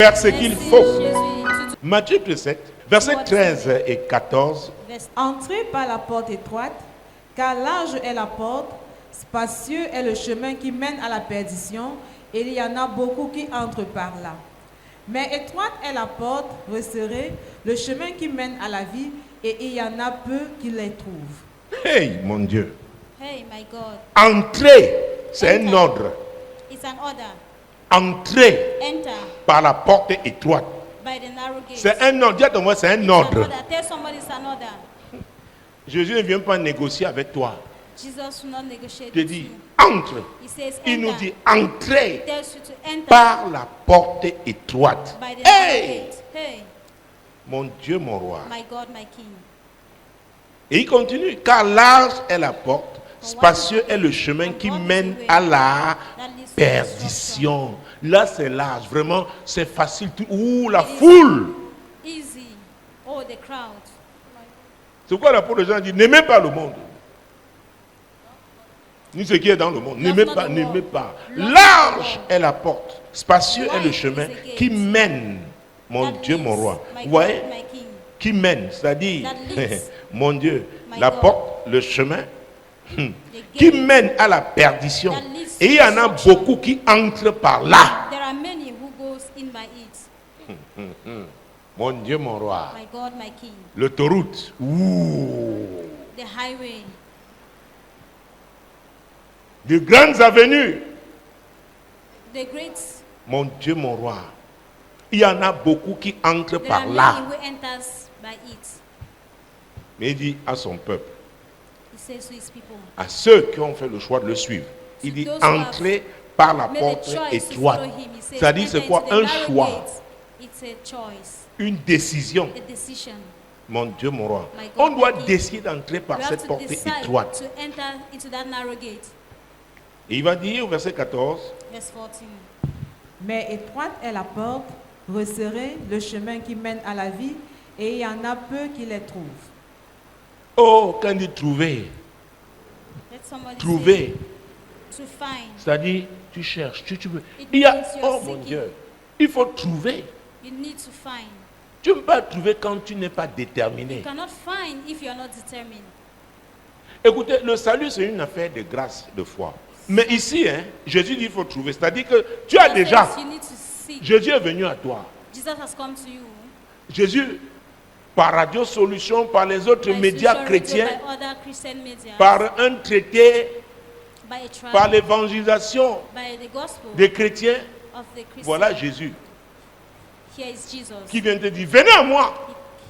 Faire ce qu'il faut. Matthieu 7, versets 13 et 14. Entrez par la porte étroite, car large est la porte, spacieux est le chemin qui mène à la perdition, et il y en a beaucoup qui entrent par là. Mais étroite est la porte, resserrée, le chemin qui mène à la vie, et il y en a peu qui les trouvent. Hey, mon Dieu. Hey, my God. Entrer, c'est un ordre. It's an order. Entrer Enter par la porte étroite. by the narrow gate. C'est un ordre. Dis à ton voisin, c'est un It's an ordre. order. Tell somebody it's an order. Jésus ne vient pas négocier avec toi. Jesus will not negotiate Je with dis, you. entre. He says Il nous enter. dit, entrez He tells you to enter par la porte étroite. by the narrow Hey, gate. Hey, mon Dieu, mon roi. my God, my King. Et il continue, car large est la porte, spacieux est le chemin qui mène à la perdition. Là, c'est large, vraiment, c'est facile. Ouh, la foule. Easy. Oh, the crowd. C'est pourquoi l'apôtre Jean dit, n'aimez pas le monde. Ni ce qui est dans le monde. N'aimez pas, n'aimez pas. Large est la porte, spacieux est le chemin qui mène, mon Dieu, mon roi. Vous voyez, My King. qui mène, c'est-à-dire, That leads. mon Dieu, My la God. porte, le chemin, The qui gate. mène à la perdition. That leads Et il y en a to beaucoup qui entrent par là. There are many who goes in by it. Mon Dieu, mon roi. My God, my King. L'autoroute. Ouh. The highway. De grandes avenues. The great. Mon Dieu, mon roi. Il y en a beaucoup qui entrent There par are là. many who enters by it. Mais il dit à son peuple, He says to his people. à ceux qui ont fait le choix de le suivre, il dit Those who have entrez par la Made a porte choice to étroite. follow him. He says, C'est-à-dire, c'est enter quoi? into the Un narrow choix, gate. It's a choice, une décision. a decision. Mon Dieu, mon roi. My God, On doit my King. décider d'entrer par You have cette to porte decide étroite. to enter into that narrow gate. Et il va dire au verset 14, Verse 14. Mais étroite est la porte, resserrée, le chemin qui mène à la vie, et il y en a peu qui les trouvent. oh, quand il dit trouver, Let somebody trouver, say, to find. c'est-à-dire tu cherches, tu veux. It Il y a, means you're oh mon seeking. Dieu, il faut trouver. You need to find. Tu ne peux pas trouver quand tu n'es pas déterminé. You cannot find if you are not determined. Écoutez, le salut, c'est une affaire de grâce, de foi. Mais ici, hein, Jésus dit qu'il faut trouver. C'est-à-dire que tu as Jesus déjà. says you need to seek. Jésus est venu à toi. Jesus has come to you. Jésus, par Radio Solution, par les autres By médias social radio, chrétiens, by other Christian media, par un traité, by a trial, par l'évangélisation by the gospel des chrétiens. of the Christian. Voilà Jésus Here is Jesus. qui vient te dire, venez à moi,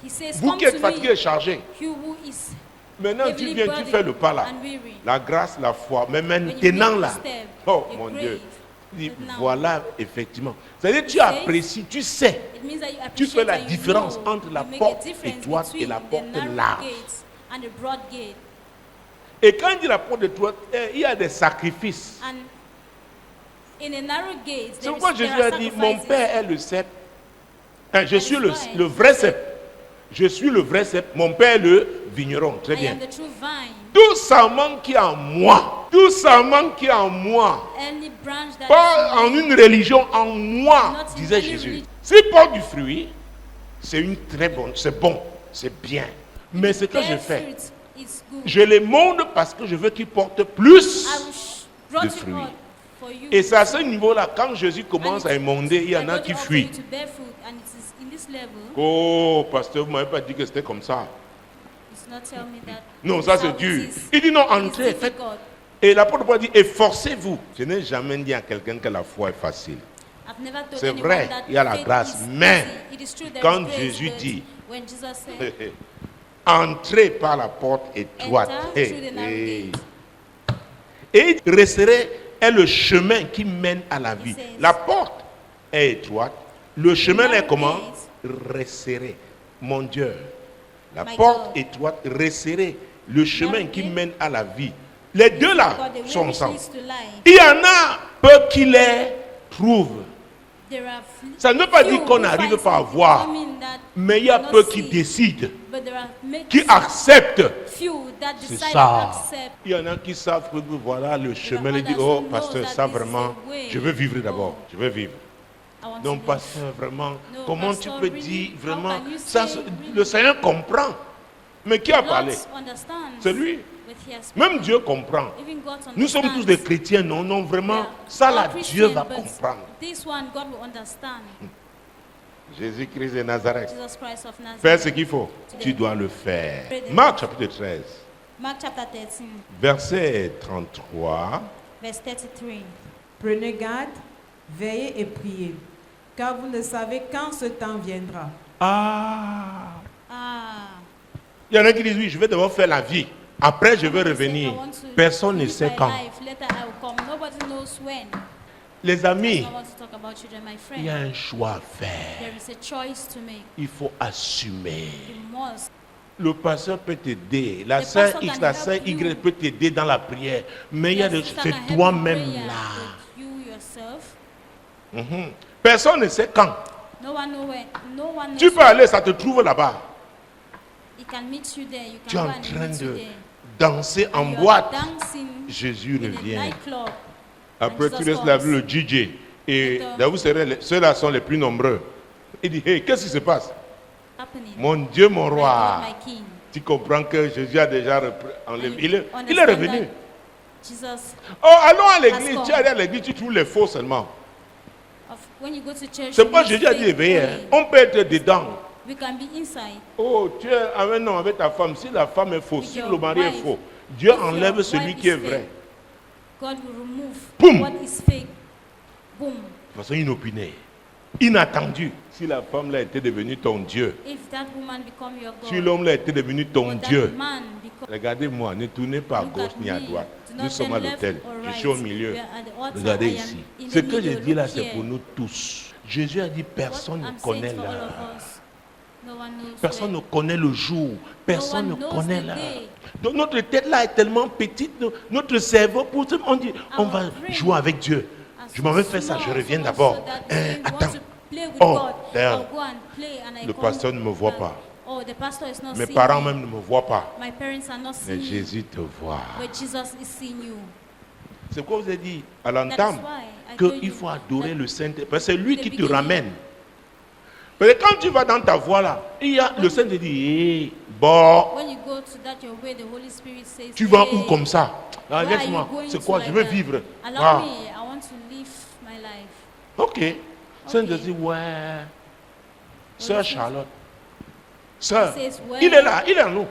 He says, vous come qui êtes to fatigués me, et chargés. you who is Maintenant, tu heavily viens, tu burdened fais le pas là. and weary. La grâce, la foi. Mais When you maintenant make là, this step, oh you mon crave. Dieu, dis, Now, voilà effectivement. C'est-à-dire tu says, apprécies, tu sais. it means that you Tu fais appreciate la and you différence know, entre la you make porte a difference étroite et between la the porte narrow large. gate and the broad gate. Et quand il dit la porte étroite, il y a des sacrifices. And in a narrow gate, C'est there, pourquoi is, Jésus there a are dit, mon sacrifices. père est le cep. Hein, je suis le vrai cep. Je suis le vrai cep. Mon père est le vigneron. Très I bien. am the true vine. Tout sarment qui est en moi, tout sarment qui est en moi, Any branch that pas en is in me, une religion, en moi, Not in disait any Jésus. religion. S'il porte du fruit, c'est une très bonne, c'est bon, c'est bien. Mais ce que je bear fais, fruit, it's good. je les monte parce que je veux qu'ils portent plus. I will brought de you fruits. out for you. Et c'est à ce niveau-là, quand Jésus And commence à it's- émonder, il y en I a brought qui you out for fuient. you to bear fruit, and it is in this level. Oh, pasteur, vous ne m'avez pas dit que c'était comme ça. It's not tell me that. Non, this ça is c'est how dur. it is. Il dit non, It's entrez, faites. difficult. Et l'apôtre Paul dit, efforcez-vous. Je n'ai jamais dit à quelqu'un que la foi est facile. I've never told C'est anyone vrai, that il y a la faith grâce, is mais easy. It is true there quand is grace, Jésus but dit, when Jesus said, entrez par la porte étroite. enter through the narrow Hey, gate, Et resserré est le chemin qui mène à la vie. says, La porte est étroite. Le chemin narrow est comment? gate, Resserré. Mon Dieu. La My porte God. étroite, resserrée. Le chemin Narrow qui gate. mène à la vie. Les deux là God, the way sont which ensemble. leads to life. Il y en a peu qui les trouvent. There are Ça ne veut pas few dire qu'on who n'arrive find pas à something. voir. It doesn't mean that Mais il y a not peu qui see. décident, But there are qui acceptent. few that C'est decide to ça. accept. Il y en a qui savent que voilà le chemin. Ils others disent, who oh know pasteur, that ça this is vraiment, the way. je veux vivre d'abord. Je veux vivre. I want Non, to live. pasteur, vraiment, No, comment pastor, tu peux really? dire, How vraiment, can you ça, say le really? Seigneur comprend. Mais qui a parlé? Lord understands. C'est lui. But he has Même spoken. Dieu comprend. Even God Nous sommes tous understands. des chrétiens, non, non, vraiment, Yeah. ça All là, Christian, Dieu va but comprendre. This one, God will understand. Jésus-Christ de Nazareth. Jesus Christ of Nazareth. Fais ce qu'il faut. Tu dois le faire. Marc chapitre 13, Mark chapter 13, verset 33. verse 33. Prenez garde, veillez et priez, car vous ne savez quand ce temps viendra. Ah. Ah. Il y en a qui disent, oui, je vais d'abord faire la vie. Après, je vais Someone revenir. said, I want to Personne ne live sait my quand. life, later I will come. Nobody knows when. Les amis, I want to talk about children, my il y a friend. un choix à faire. There is a choice to make. Il faut assumer. You must. Le pasteur peut t'aider. La The sœur pastor X, can la help sœur Y you. peut t'aider dans la prière. Mais il y a Yes, sister c'est can help you toi-même prayer, là. but you yourself, Mhm. Personne ne sait quand. no one knows when. No one knows. Tu peux when. aller, ça te trouve là-bas. He can meet you there. You Tu es can go en and train meet you de there. danser en You are boîte. dancing Jésus in a revient. nightclub. Après, Jesus tu laisses comes. la vue le DJ. Et Later. là, vous serez, ceux-là sont les plus nombreux. Il dit, hey, qu'est-ce qui se passe? Happening. Mon Dieu, mon My roi. God, my King. Tu comprends que Jésus a déjà enlevé. Il est Understand revenu. that Jesus, Oh, allons à l'église. Parce Tu es allé à l'église, tu trouves les faux seulement. when you go to church, C'est you pas meet Jésus a dit fake éveillé. Hein. only. On peut être dedans. We can be inside. Oh, tu es avec, non, avec ta femme. Si la femme est fausse, With si your le mari est wife. faux, Dieu If your enlève celui wife qui is est vrai. fake, God will remove Boom. what is fake. Boom. De façon inopinée, inattendue. Si la femme là était devenue ton Dieu, If that woman become your God, si l'homme là était devenu ton or that Dieu, man become, regardez-moi, ne tournez pas à look gauche at ni à me. droite. Do Nous not sommes turn à left l'hôtel. or Je right. suis au milieu. We are at the altar. Regardez I am ici. in the Ce que middle. je dis là, Look c'est here. pour nous tous. Jésus a dit, What personne ne I'm connaît saying for all l'heure. of us, no one knows Personne when. ne connaît le jour. Personne one ne knows connaît the l'heure. day. Donc notre tête là est tellement petite, notre cerveau, pour tout, on dit, on Our va brain jouer avec Dieu. are Je m'en vais so faire ça, je small, reviens so d'abord. much so that Hein, we want attends. to play with Oh, God. d'ailleurs, I'll go and play and I le come pasteur ne me voit back. pas. Oh, the pastor is not Mes seeing parents me. même ne me voient pas. My parents are not Mais seeing me. Jésus te voit. But Jesus is seeing you. C'est pourquoi vous avez dit à That is l'entame why I told qu'il you faut adorer that le Saint-Esprit. Parce que c'est lui the qui te beginning- ramène. Parce que quand tu vas dans ta voie là, il y a le Saint-Esprit dit, hey, bon, when you go to that your way, the Holy Spirit says, tu vas "Hey, où comme ça? Ah, where are you laisse-moi. going C'est to quoi? like Je veux that? vivre. Allow Ah, me, I want to live my life." ok. Saint-Esprit dit, ouais. Sœur Spirit- Charlotte. Sœur, He says, il est là, il est en nous.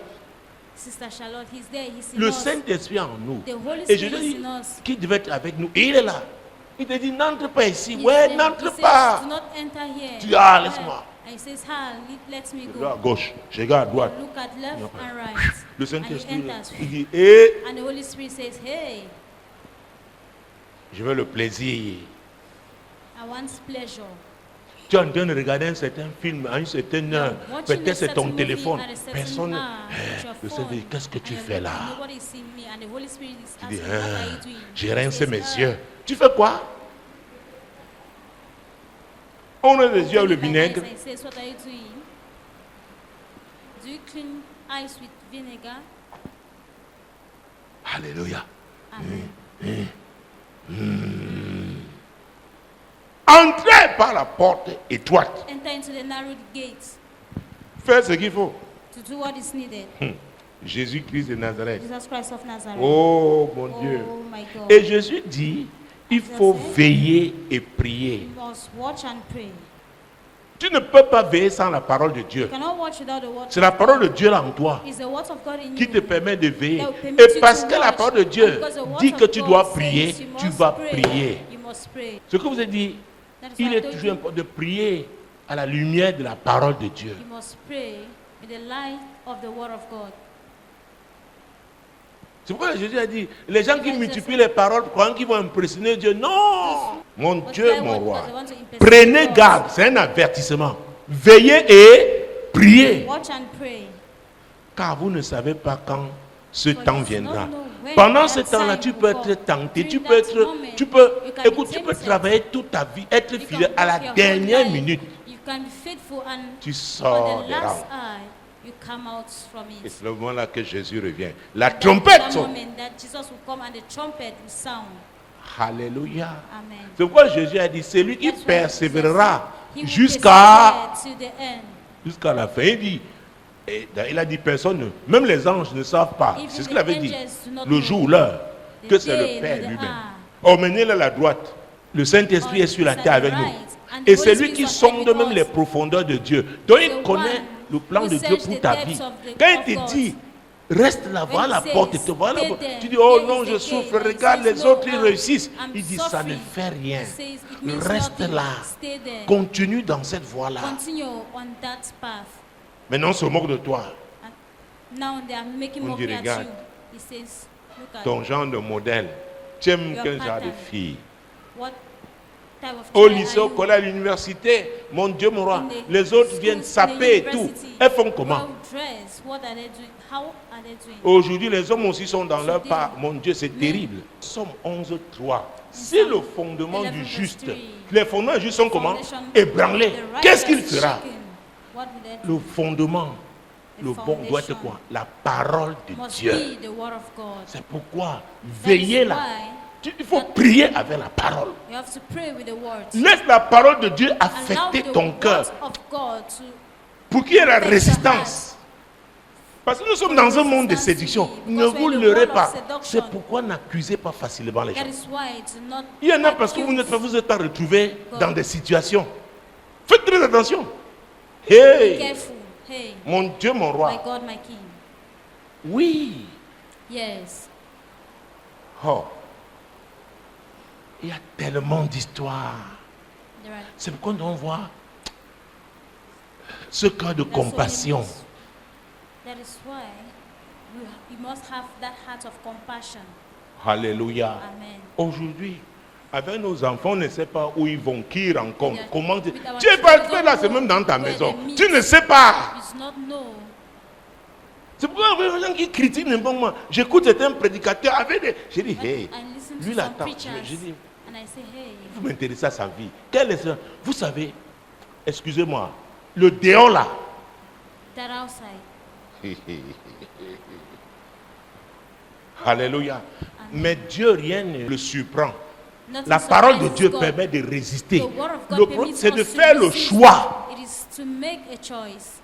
Sister Charlotte, he's there, he's in Le us. Saint-Esprit est en nous. The Holy Et je Spirit dis is in us. qui devait être avec nous. Et il est là. Il te dit, n'entre pas ici. He Ouais, said- n'entre he says, pas. "Do not enter here." Tu dis, ah, Why? laisse-moi. And he says, let me Je go. regarde à gauche, je regarde à droite. Look at left Après, and right. Le And he Saint-Esprit, enters. il dit, hé, And the Holy Spirit says, "Hey, je veux le plaisir. I want pleasure." Tu es en train de regarder un certain film à une certaine heure. Watching Peut-être a c'est ton certain téléphone. movie at a certain Personne. hour Eh, with your Le phone. Saint dit, qu'est-ce que tu And you're fais là? looking, nobody is seeing me. And the Holy Spirit is Tu dis, asking, "What are you doing?" j'ai He rincé says, mes "Ah, yeux. Tu fais quoi? On a des yeux avec le cleaning my eyes." vinaigre. And he says, "What are you doing? Do you clean eyes with vinegar?" Alléluia. Amen. Entrez par la porte étroite. Enter into the narrow gate Fais ce qu'il faut. to do what is needed. Jésus-Christ de Nazareth. Jesus Christ of Nazareth. Oh mon Dieu. Oh my God. Et Jésus dit, il faut veiller et prier. You must watch and pray. Tu ne peux pas veiller sans la parole de Dieu. You cannot watch without the word. C'est la parole de Dieu là en toi It's the word of God in qui you. te permet de veiller. That will permit Et you parce to que la watch. parole de Dieu And because the word dit of que tu God dois says prier, you tu must vas pray. prier. You must pray. Ce que vous avez dit, That is il why I est told toujours you, important de prier à la lumière de la parole de Dieu. you must pray with the light of the word of God. C'est pourquoi Jésus a dit, les gens qui multiplient les paroles croient qu'ils vont impressionner Dieu. Non, mon But Dieu, why mon would- roi. because they want to impress Prenez God. garde, c'est un avertissement. Veillez et priez. Watch and pray. Car vous ne savez pas quand ce For temps you viendra. don't know when Pendant that ce temps-là, time tu will peux come. être tenté, tu During peux that être, moment, tu peux, you can écoute, be tu peux tempted. travailler toute ta vie, être You fidèle can à la work your whole dernière life. minute. You can be faithful and Tu on sors the des last rangs. hour you come out from Et it. c'est le moment là que Jésus revient. La That trompette is the sonne. moment that Jesus will come and the trumpet will sound. Alléluia. Amen. C'est pourquoi Jésus a dit, celui qui That's why persévérera he will jusqu'à persevere to the end. la fin. Il dit, il a dit, personne, même les anges ne savent pas. Even C'est ce the qu'il avait dit, angels do not le know jour ou l'heure, the que c'est day le Père nor the lui-même. hour. Emmenez-le à la droite. Le Saint-Esprit est sur la terre avec nous. And Et the c'est Holy lui qui Spirit is sonde même with les us. profondeurs de Dieu. Donc il The connaît one le plan who de Dieu search pour the ta depths vie. of the- Quand il of te God. dit, reste là, When voilà he la says, porte, et te voilà. stay there, Tu dis, oh here non, is je the souffre, gate. He regarde, says, les no, autres, ils no, réussissent. I'm Il dit, ça ne suffering. fait rien. He says, it means Reste nothing. là. Stay there. Continue dans cette voie-là. Continue on that path. Maintenant, on se moque de toi. And now they are making On dit, mockery at regarde. you. He says, look at Ton genre de modèle. Tu aimes Your quel genre de pattern. fille? what type of Au child lycée, are au you? collège, à l'université, mon Dieu, mon roi, In the les autres schools, viennent in the saper et tout. university, Elles font comment? well dressed. What are they doing? How are they doing? Aujourd'hui, les hommes aussi sont dans leur Today, part. Mon Dieu, c'est men- terrible. Somme 11.3. Si le fondement 11 du verse juste, 3. les fondements du juste sont comment? Foundation, Ébranlés. the righteous Qu'est-ce qu'il fera? shaken. What will they do? Le fondement, The le bon doit être foundation quoi? La parole de Must Dieu. be the word of God. C'est pourquoi, That is veillez là. why Il faut prier avec la parole. you have to pray with the word. Laisse la parole de Dieu Allow affecter the ton cœur words of God to pour qu'il y ait la affect your résistance. Parce que nous sommes dans un monde de séduction. Ne vous leurrez pas. C'est pourquoi n'accusez pas facilement les gens. That is why to not Il y en a parce que vous êtes pas retrouvés dans des situations. Faites très attention. be Hey, careful. Hey, mon Dieu, mon my roi. God, my King. Oui. Yes. Oh. Il y a tellement d'histoires. There are C'est pourquoi on voit ce cœur de there are so many compassion. ways. That is why we must have that heart of compassion. Alléluia. Amen. Aujourd'hui, avec nos enfants, on ne sait pas où ils vont, qui ils rencontrent, Yeah. comment. With our Tu es pas children, fait là, we c'est don't même dans ta know where maison. they meet. Tu ne sais pas. You do not know. C'est pourquoi il y a des gens qui critiquent n'importe quoi. J'écoute certains prédicateurs avec des. J'ai dit, hey, I listen lui to là, some attends. preachers J'ai dit, and I say, hey, vous m'intéressez à sa vie. Quel est ce. Vous savez, excusez-moi, le déon là. that outside. Alléluia. Mais Dieu, rien ne le surprend. Nothing La parole de surprises Dieu God. permet de résister. The word of God Le problème, permits c'est de us to faire le resist. choix. It is to make a choice.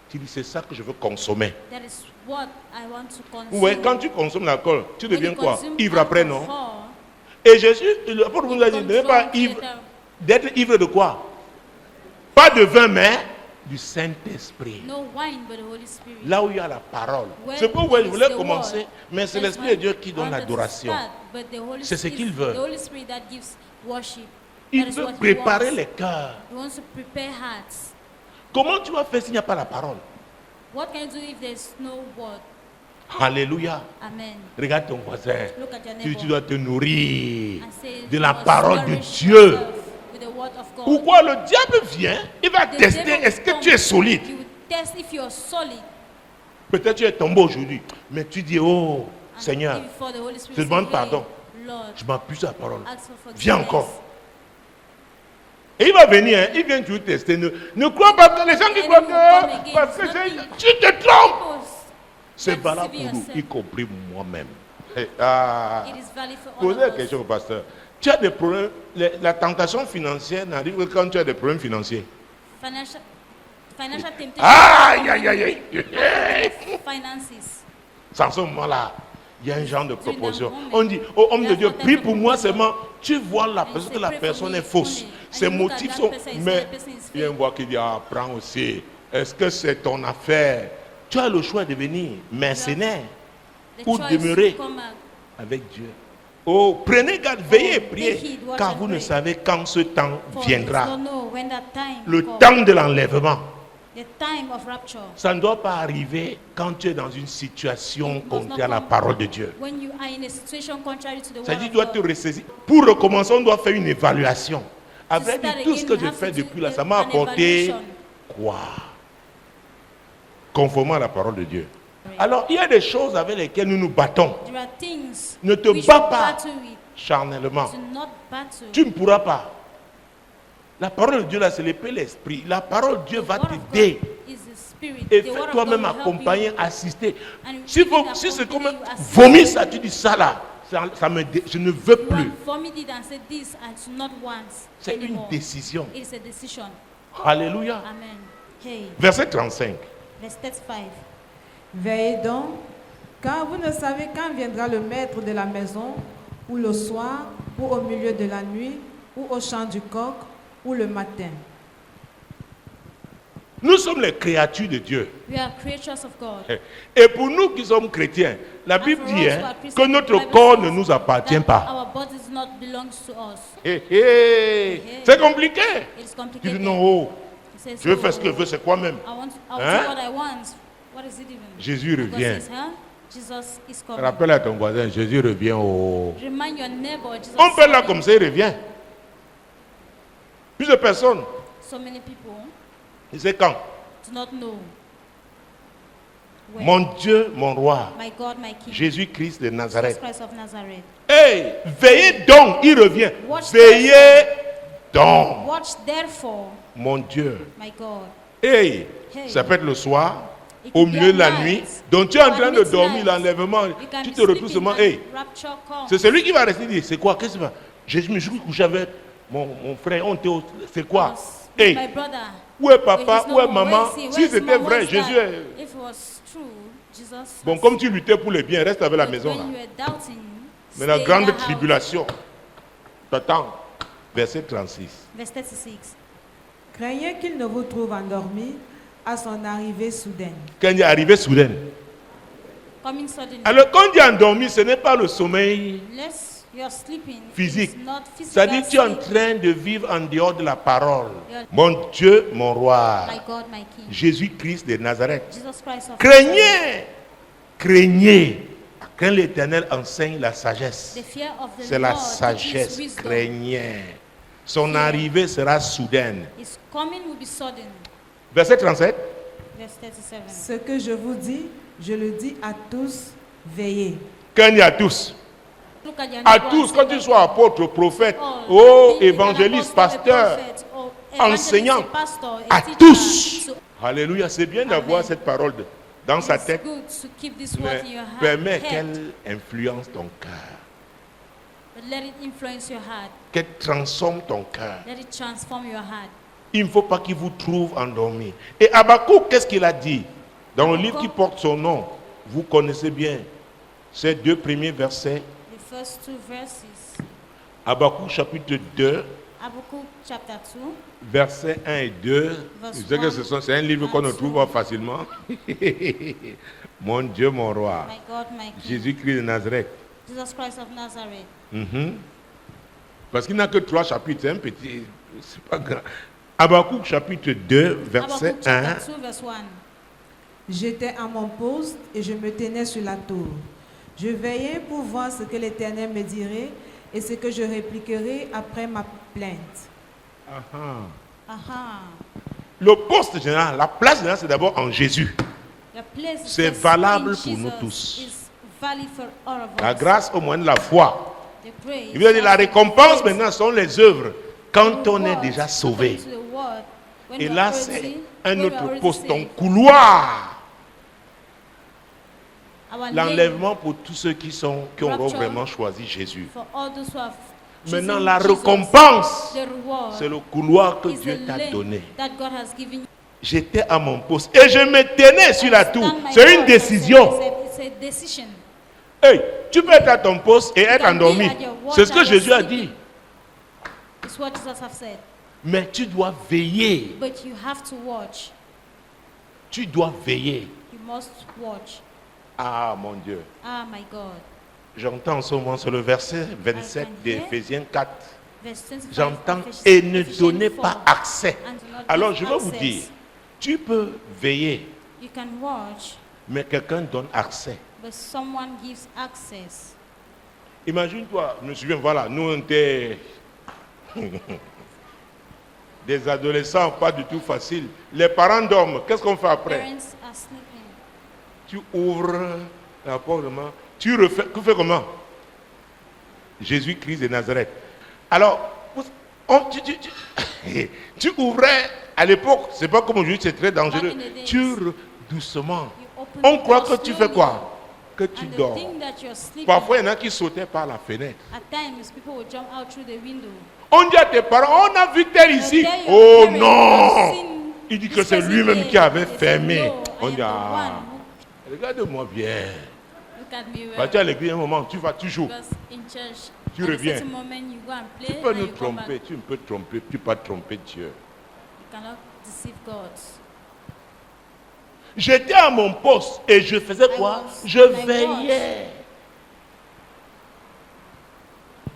Tu dis, c'est ça que je veux consommer. That is what I want to consume. Vous voyez, quand tu consommes l'alcool, tu When deviens you quoi? consume Ivre après, non? alcohol, Et Jésus, l'apôtre nous a dit, ne soyez pas ivre. D'être ivre de quoi? Pas de vin, mais du Saint-Esprit. no wine but the Holy Spirit. Là où il y a la parole. Where C'est pourquoi je there is voulais the commencer, word, mais c'est that's l'Esprit why de Dieu qui donne I wanted to l'adoration. start, but the Holy C'est ce Spirit- qu'il veut. The Holy Spirit that gives worship. Il That is veut what he préparer wants. les cœurs. He wants to prepare hearts. Comment tu vas faire s'il n'y a pas la parole? What can you do if there's no word? Alléluia. Amen. Regarde ton voisin. Look at your Tu neighbor dois te nourrir and say, de "You la must parole de nourish Dieu. yourself with the word of God." Pourquoi le diable vient? Il va The tester, devil est-ce que will tu es come, solide? he will test if you're solid. Peut-être tu es tombé aujourd'hui, mais tu dis, oh And Seigneur, before the Holy Spirit je demande say, pardon. "Hey, Lord, je m'appuie sur la parole. ask for forgiveness." Viens encore. Et il va venir, hein, il vient toujours tester. Ne crois pas que les gens qui croient que parce que tu te trompes. People, C'est let's valable deceive pour nous, yourself. y compris moi-même. Ah. It is valid for all Posez la of us. question au pasteur. Tu as des problèmes, la tentation financière n'arrive que quand tu as des problèmes financiers. Financial temptation. Aïe, aïe, aïe, aïe. Finances. Sans ce moment-là, il y a un genre de proposition. moment. On dit, oh homme de Dieu, Therefore, prie pour moi proposition. seulement. Tu vois la And personne say, que la pray for personne me est fausse. only. And Ses you look at motifs that sont. person, you say Mais the person is il y a un fake. voix qui dit, ah, prends aussi. Est-ce que c'est ton affaire? Tu as le choix de venir mercenaire The ou choice demeurer to come out. avec Dieu. Oh, prenez garde, veillez et take priez, heed, watch car and vous ne pray. savez quand ce temps For you viendra. don't know when that time Le comes. temps de l'enlèvement. The time of rapture. Ça ne doit pas arriver quand tu es dans une situation It must contraire not à la come parole de Dieu. When you are in a situation contrary to the Ça word dit, of tu dois God. te ressaisir. Pour recommencer, on doit faire une évaluation. À vrai start dire, tout ce again, que you je have fais to do depuis là, ça m'a an apporté evaluation. quoi? Conformément à la parole de Dieu. Alors, il y a des choses avec lesquelles nous nous battons. There are things Ne te we bats should pas battle with. charnellement. Do not battle. Tu ne pourras pas. La parole de Dieu, là, c'est l'épée, l'esprit. La parole de Dieu The va word of t'aider. God is the spirit. Et The word of fais toi-même God will help accompagner, you. assister. And Si if you c'est comme accompany, you assist. vomir ça, tu dis ça là, je ne veux You plus. have vomited and said this I do not want C'est une anymore. décision. It is a decision. Alléluia. Amen. Hey, Verset 35. verse 35. Veillez donc, car vous ne savez quand viendra le maître de la maison, ou le soir, ou au milieu de la nuit, ou au chant du coq, ou le matin. Nous sommes les créatures de Dieu. We are creatures of God. Et pour nous qui sommes chrétiens, la And Bible for us dit who hein, are Christians, que notre the Bible corps says ne nous appartient that pas. Our bodies not belongs to us. C'est compliqué. It's Tu complicated. dis non, oh, He says, je veux faire ce "Oh, que je veux, c'est quoi même? I'll Hein? do what I want. What is it even? Jésus God revient. says, huh? Jesus is coming. Rappelle à ton voisin, Jésus revient. Oh. Remind your neighbor, Jesus On is peut là coming. comme ça, il revient. Plus de personnes. So many people Il sait quand? do not know. When. Mon Dieu, mon roi, My God, my King. Jésus-Christ de Jesus Nazareth. Christ of Nazareth. Hey, veillez donc, il revient. Watch Veillez donc, Watch therefore, mon Dieu. my God. Hey, Hey. ça peut être le soir, It au could be milieu de at la night, nuit. Donc tu es en or at train de dormir, midnight. l'enlèvement. You can Tu be te retrouves sleeping seulement, and hey, rapture comes. c'est celui qui va rester dire, c'est quoi? Qu'est-ce que c'est? Je me suis couché avec mon frère, on était c'est quoi? Yes. Hey, My brother. où est Where papa? he's no Où est more. maman? Where is he? Si Where is c'était mom? vrai, Where is Jésus dad? est... If it was true, Jesus. Bon, has- comme tu luttais pour le bien, reste avec la But maison là. when you were doubting, Mais la stay in grande the house. tribulation t'attend. Verset 36. Verse 36. Craignez qu'il ne vous trouve endormi à son arrivée soudaine. Quand il est arrivé soudain. Coming suddenly. Alors quand il est endormi, ce n'est pas le sommeil. Unless you are sleeping, Physique. it's not physical Ça dit tu es en sleep. train de vivre en dehors de la parole. Yeah. Mon Dieu, mon roi, My God, my King. Jésus-Christ de Nazareth. Jesus Christ of Nazareth. Craignez, craignez. Quand l'Éternel enseigne la sagesse, The fear of the c'est la Lord teaches sagesse. wisdom. Craignez. Son Fear. arrivée sera soudaine. His coming will be sudden. Verset 37. Verse 37. Ce que je vous dis, je le dis à tous, veillez. Quand il y a tous. Look at your À neighbor tous, and quand say tu that sois apôtre, prophète, all, oh be it an évangéliste, apostle, a pasteur, prophet, or evangelist, enseignant, a pastor, a à teacher. tous. So Alléluia, c'est bien d'avoir Amen. cette parole dans sa it's tête, good to keep this word in mais your permets head, qu'elle influence ton cœur, but let it influence your heart. qu'elle transforme ton cœur. Let it transform your heart. Il ne faut pas qu'il vous trouve endormi. Et Habakkuk, qu'est-ce qu'il a dit? Dans le livre qui porte son nom, vous connaissez bien ces deux premiers versets. The first two verses. Habakkuk chapitre 2, Habakkuk chapter 2. versets 1 et 2. Verse Je sais que c'est un livre qu'on ne and trouve two. pas facilement. Mon Dieu, mon roi. My God, my King. Jésus-Christ de Nazareth. Jesus Christ of Nazareth. Mhm. Parce qu'il n'a que 3 chapitres, c'est un petit, c'est pas grand. Habakkuk chapitre 2, verset Habakkuk 1. chapter 2 verse 1. J'étais à mon poste et je me tenais sur la tour. Je veillais pour voir ce que l'Éternel me dirait et ce que je répliquerai après ma plainte. Aha. Le poste général, la place générale, c'est d'abord en Jésus. The place is C'est first valable in pour nous Jesus tous. is valid for all of La us. grâce au moyen de la foi. The grace, Il veut dire la the récompense grace, maintenant sont les œuvres quand the on est reward déjà sauvé. according to the word, when Et we là, are c'est already- un when we are autre already poste, ton saved. couloir. Our lane L'enlèvement pour tous ceux qui auront Rapture. vraiment choisi Jésus. for all those who have Maintenant, chosen la Jesus. récompense, The reward c'est le couloir que is Dieu the t'a lane donné. that God has given you. J'étais à mon poste et je me tenais sur la tour. Stand my C'est une word. décision. It's a decision. Hey, tu peux être à ton poste et être can be endormi. at your watch C'est ce que and Jésus a sleeping. dit. It's what Jesus have said. Mais tu dois veiller. But you have to watch. Tu dois veiller. You must watch. Ah, mon Dieu. Ah, my God. J'entends en ce moment sur le verset 27 I can hear. d'Éphésiens 4. Verse 25 J'entends of et ne Ephesians donnez 4. pas accès. And do not Alors give je veux vous access. dire, tu peux veiller, You can watch, mais quelqu'un donne accès. but someone gives access. Imagine-toi, je me souviens, voilà, nous on était des adolescents, pas du tout facile. Les parents dorment, qu'est-ce qu'on fait après? Parents are sleeping. Tu ouvres la porte, tu refais, tu fais comment? Jésus-Christ de Nazareth. Alors, tu ouvrais, à l'époque, c'est pas comme aujourd'hui, c'est très dangereux. Back in the days. Tu doucement. You open On the croit door que tu fais slowly. quoi? que tu And they dors. think that you're sleeping. Parfois, il y en a qui sautaient par la fenêtre. At times, people will jump out through the window. On dit à tes parents, on a vu tel ici. They'll tell Oh your parents, non! "I've seen Il dit que this c'est person lui-même here." qui avait They say, fermé. "No, On I dit, am the ah, one regarde-moi bien. who- Look at me Bah, well. tu es à l'église un moment, tu vas toujours. Because in church, Tu at a reviens. certain moment, you go and play, Tu peux and nous you come back. tromper, tu peux tromper, tu peux pas tromper Dieu. You cannot deceive God. J'étais à mon poste et je faisais quoi? Je I veillais.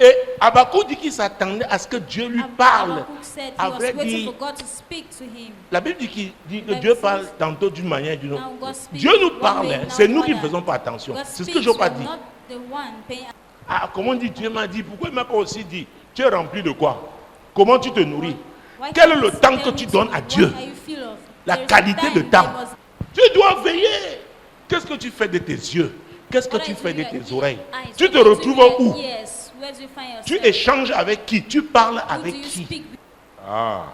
Et Habakkuk dit qu'il s'attendait à ce que Dieu lui parle. Habakkuk said he À was vrai waiting dire, for God to speak to him. La Bible dit que Bible Dieu says, parle tantôt d'une manière et d'une autre. now God speaks Dieu nous one parle, way, hein. now C'est nous qui ne another. faisons pas attention. God C'est ce speaks, que je n'ai pas you're dit. not the one paying Ah, comment on dit Dieu m'a dit? Pourquoi il ne m'a pas aussi dit? Tu es rempli de quoi? Comment tu te nourris? Why Quel est can't le you temps tell que me tu to donnes à what Dieu? are you full of? La There is a qualité time de they temps. must- Tu dois veiller. Qu'est-ce que tu fais de tes yeux? Qu'est-ce que What tu are you fais de doing with tes your oreilles? eyes? Tu What te are you retrouves doing with où? your ears? Where do you find Tu yourself? échanges avec qui? Tu parles Who do avec you qui? speak with? Ah,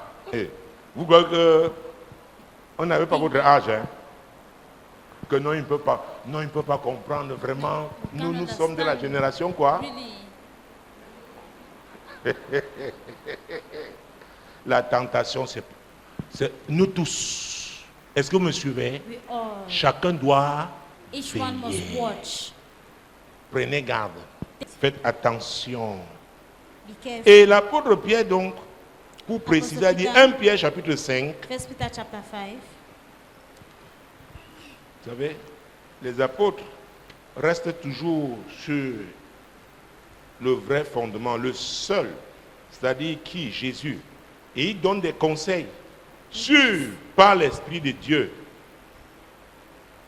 vous croyez que on n'avait pas votre âge, hein? Que non, il ne peut pas. Non, il ne peut pas comprendre vraiment. Nous, nous sommes de la génération quoi? Really? La tentation, c'est nous tous. Est-ce que vous me suivez? We all. Chacun doit Each one must veiller. watch. Prenez garde. Faites attention. Be careful. Et l'apôtre Pierre, donc, pour préciser, a dit 1 Pierre chapitre 5. First Peter chapter 5. Vous savez, les apôtres restent toujours sur le vrai fondement, le seul, c'est-à-dire qui? Jésus. Et ils donnent des conseils sûrs par l'Esprit de Dieu.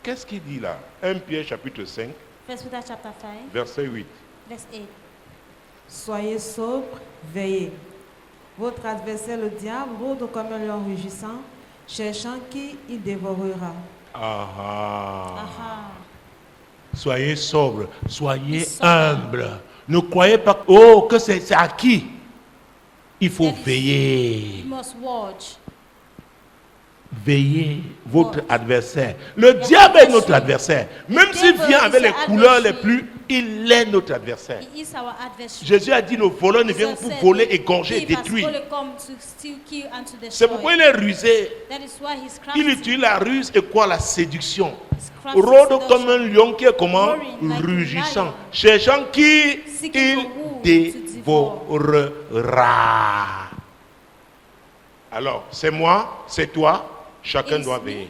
Qu'est-ce qu'il dit là? 1 Pierre chapitre 5, First Peter chapter 5, verset 8. verse 8. Soyez sobres, veillez. Votre adversaire, le diable, rôde comme un lion rugissant, cherchant qui il dévorera. Ah, ah. Aha. Soyez sobres, soyez Sobre. humbles. Ne croyez pas que c'est à qui? Il faut That is- veiller. You must watch. Veillez votre Watch. adversaire. Le diable est notre adversaire. Même s'il devil vient is avec les your couleurs les adversary. plus, il est notre adversaire. He is our adversary. Jésus a dit, nos voleurs ne viennent Jesus pour said, voler, "The égorger et thief has détruire. only come to steal, kill, and to destroy." C'est pourquoi il est rusé. That is why he's crafty. Il utilise la ruse et quoi? La séduction. He's crafty Rôde seduction. comme un lion qui est comment? Roaring like a Rugissant. lion. Cherchant qui Seeking for who il to devour. dévorera. Alors, c'est moi, c'est toi, chacun It's doit me. veiller.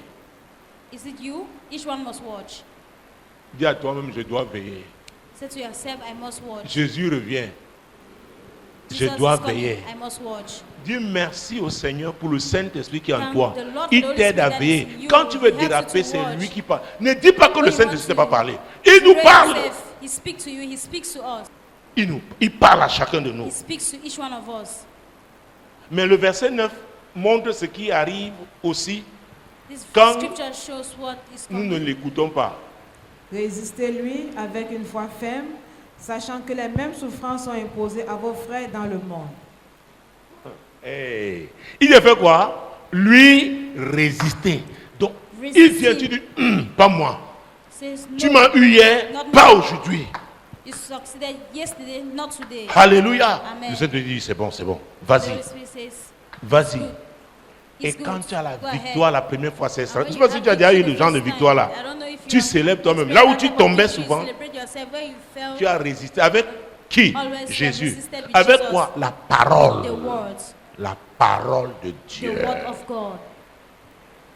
Is it you? Each one must watch. Dis à toi-même, je dois veiller. Say to yourself, I must watch. Jésus revient. Je Jesus dois is coming. veiller. I must watch. Dis merci au Seigneur pour le Saint-Esprit qui est en Thank toi. the Lord, Il the Holy t'aide à Spirit that veiller. is in you. Quand tu veux He helps you déraper, to c'est watch. lui qui parle. Ne dis pas que le When you Saint-Esprit want ne t'a pas to parlé. Il nous Pray parle. yourself. He speaks to you. He speaks to us. Il parle à chacun de He nous. speaks to each one of us. Mais le verset 9 montre ce qui arrive aussi. This Quand scripture shows what is Nous ne coming. l'écoutons pas. Résistez-lui avec une foi ferme, sachant que les mêmes souffrances sont imposées à vos frères dans le monde. Hey. Il a fait quoi? Lui résister. Donc, il vient, tu dis, pas moi. Says, Tu no, m'as eu hier, not pas me. aujourd'hui. You succeeded yesterday, not today. Alléluia. Amen. Le Seigneur te dit, c'est bon, c'est bon. The Vas-y, Holy Spirit says, vas-y. good. Et It's quand good. tu as la Go ahead. victoire la première fois, c'est And extra. when Je ne you sais pas si have tu as déjà eu victory le the genre de first victoire là. time, I don't know if you Tu have célèbres toi-même. experienced Là où that tu type of tombais victory, souvent, celebrate yourself where you felt tu as résisté. Avec qui? Always Jésus. resisted with Avec Jesus. quoi? La the parole. words, La parole de the Dieu. word of God.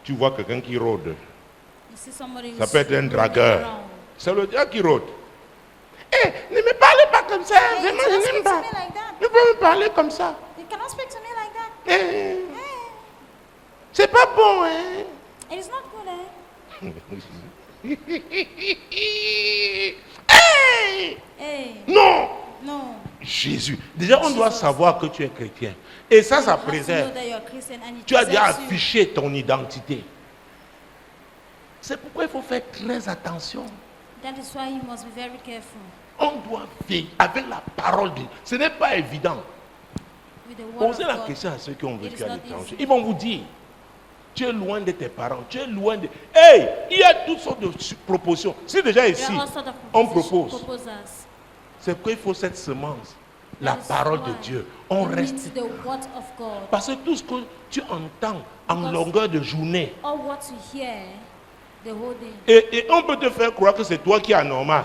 Tu vois quelqu'un qui rôde. You see somebody Ça who's peut être un roaming dragueur. around. C'est le diable qui rôde. Ne me parlez pas comme ça. Hey, Vraiment, you je cannot n'aime speak to pas. me like that. Ne peux me parler comme ça. You cannot speak to me like that. Eh, Hey, c'est pas bon, hein. it is not good, Hey, Hey, non. no. Jésus. Déjà, on doit savoir que tu es chrétien. Et ça, ça You have to know préserve. that you're a Christian and it Tu as déjà preserves you. affiché ton identité. C'est pourquoi il faut faire très attention. That is why you must be very careful On doit veiller avec la parole de Dieu. Ce n'est pas évident. with the word Posez of la God. question à ceux qui ont It vécu is à not l'étranger. easy. Ils vont vous dire. Tu es loin de tes parents. Tu es loin de... Hey, il y a toutes sortes de propositions. Si déjà There ici, are all sorts of on proposals. c'est qu'il faut cette semence, la That is parole de why Dieu. On you reste. need the word of God. Parce que tout ce que tu entends en Because- longueur de journée, All what you hear the whole day. et on peut te faire croire que c'est toi qui es anormal.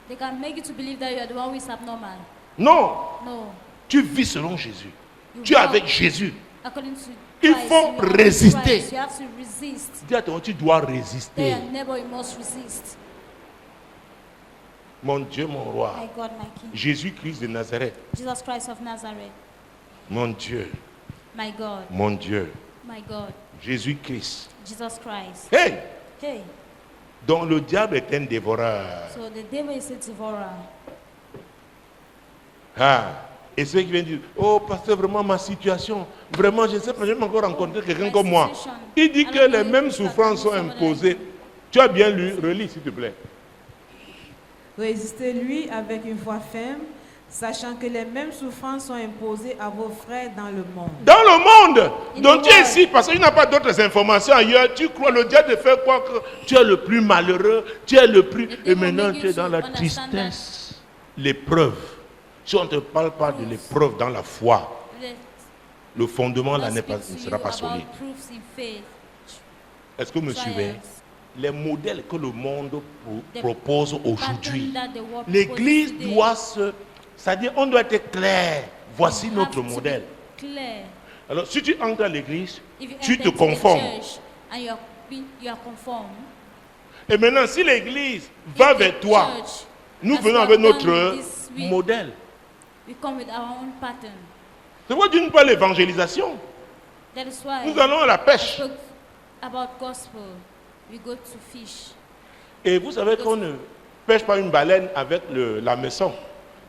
They can make you to believe that you are the one who is abnormal. Non, No. tu vis selon Jésus. You Tu es walk avec Jésus. according to Il Christ. faut You are with résister. Christ. You have to resist. Dis à toi, tu dois Tell résister. your neighbor you must resist. Mon Dieu, mon roi. My God, my King. Jésus-Christ de Nazareth. Jesus Christ of Nazareth. Mon Dieu, My God. mon Dieu. My God. Jésus-Christ. Jesus Christ. Hey! Hey. Donc le diable est un dévoreur. So the devil is a devourer. Ah. Et ceux qui viennent dire, oh pasteur, vraiment ma situation, vraiment je ne sais pas, j'ai même encore rencontré quelqu'un comme moi. Il dit que les mêmes souffrances sont imposées. Tu as bien lu, relis s'il te plaît. Résistez-lui avec une foi ferme, sachant que les mêmes souffrances sont imposées à vos frères dans le monde. Dans le monde. In Donc the tu es world. ici parce qu'il n'a pas d'autres informations ailleurs. Tu crois, le diable te fait croire que tu es le plus malheureux, tu es le plus... The Et devil maintenant make tu es you dans to la understand tristesse. L'épreuve. Si on ne te parle pas de l'épreuve dans la foi, le fondement là God n'est pas, speaks ne to sera you pas about solide. proofs in faith. Est-ce que vous me suivez? Trials. Les modèles que le monde The propose Pattern aujourd'hui, that the world l'Église proposes today. doit se... C'est-à-dire, on doit être clair. Voici You notre have to be modèle. Clear. Alors, si tu entres à l'Église, If you tu enter te into the conformes. church and you are conformed, Et maintenant, si l'Église va if vers the toi, church, nous as venons we avec have done notre this week, modèle. we come with our own pattern. C'est pourquoi Dieu nous parle l'évangélisation. That is why Nous allons à la I pêche. spoke about gospel. We go to fish. Et vous savez qu'on ne pêche pas une baleine avec la maison.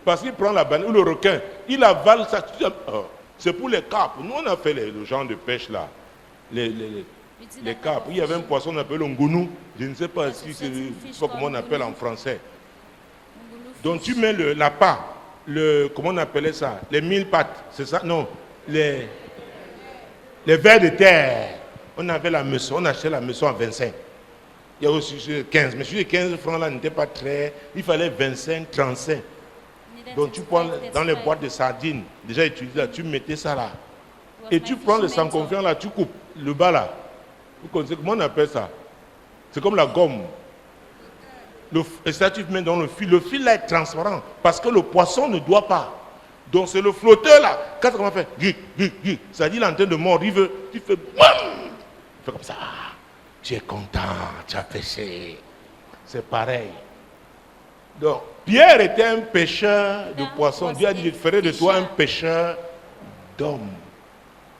Parce qu'il prend la baleine ou le requin, il avale ça. C'est pour les carpes. Nous, on a fait le genre de pêche là. We did Les that type carpes. of Il y avait un fishing. poisson, on appelle le ngounou. Je ne sais pas There's si a c'est certain je fish sais pas comment on called appelle en ngounou. français. Ngulu Donc fish. tu mets la part, comment on appelait ça? Les 1000 pattes, c'est ça? Non, les vers de terre. On avait la meçon, on achetait la meçon à 25. Il y a aussi 15, mais sur les 15 francs là n'était pas très. Il fallait 25, 35. Needed Donc tu 35, prends dans les 35. boîtes de sardines, déjà utilisées là, tu mettais ça là. It was Et my tu prends le fishing sang mentor. confiant là, tu coupes le bas là. Vous connaissez comment on appelle ça? C'est comme la gomme. Et ça, tu mets dans le fil. Le fil là est transparent parce que le poisson ne doit pas. Donc c'est le flotteur là. Quand on fait, ça dit il est en train de mordre. Il veut, tu fais, bam! Il fait comme ça. Tu es content, tu as pêché. C'est pareil. Donc Pierre était un pêcheur de Peter poissons. was Dieu a a dit, je ferai de toi un fisher. pêcheur d'hommes.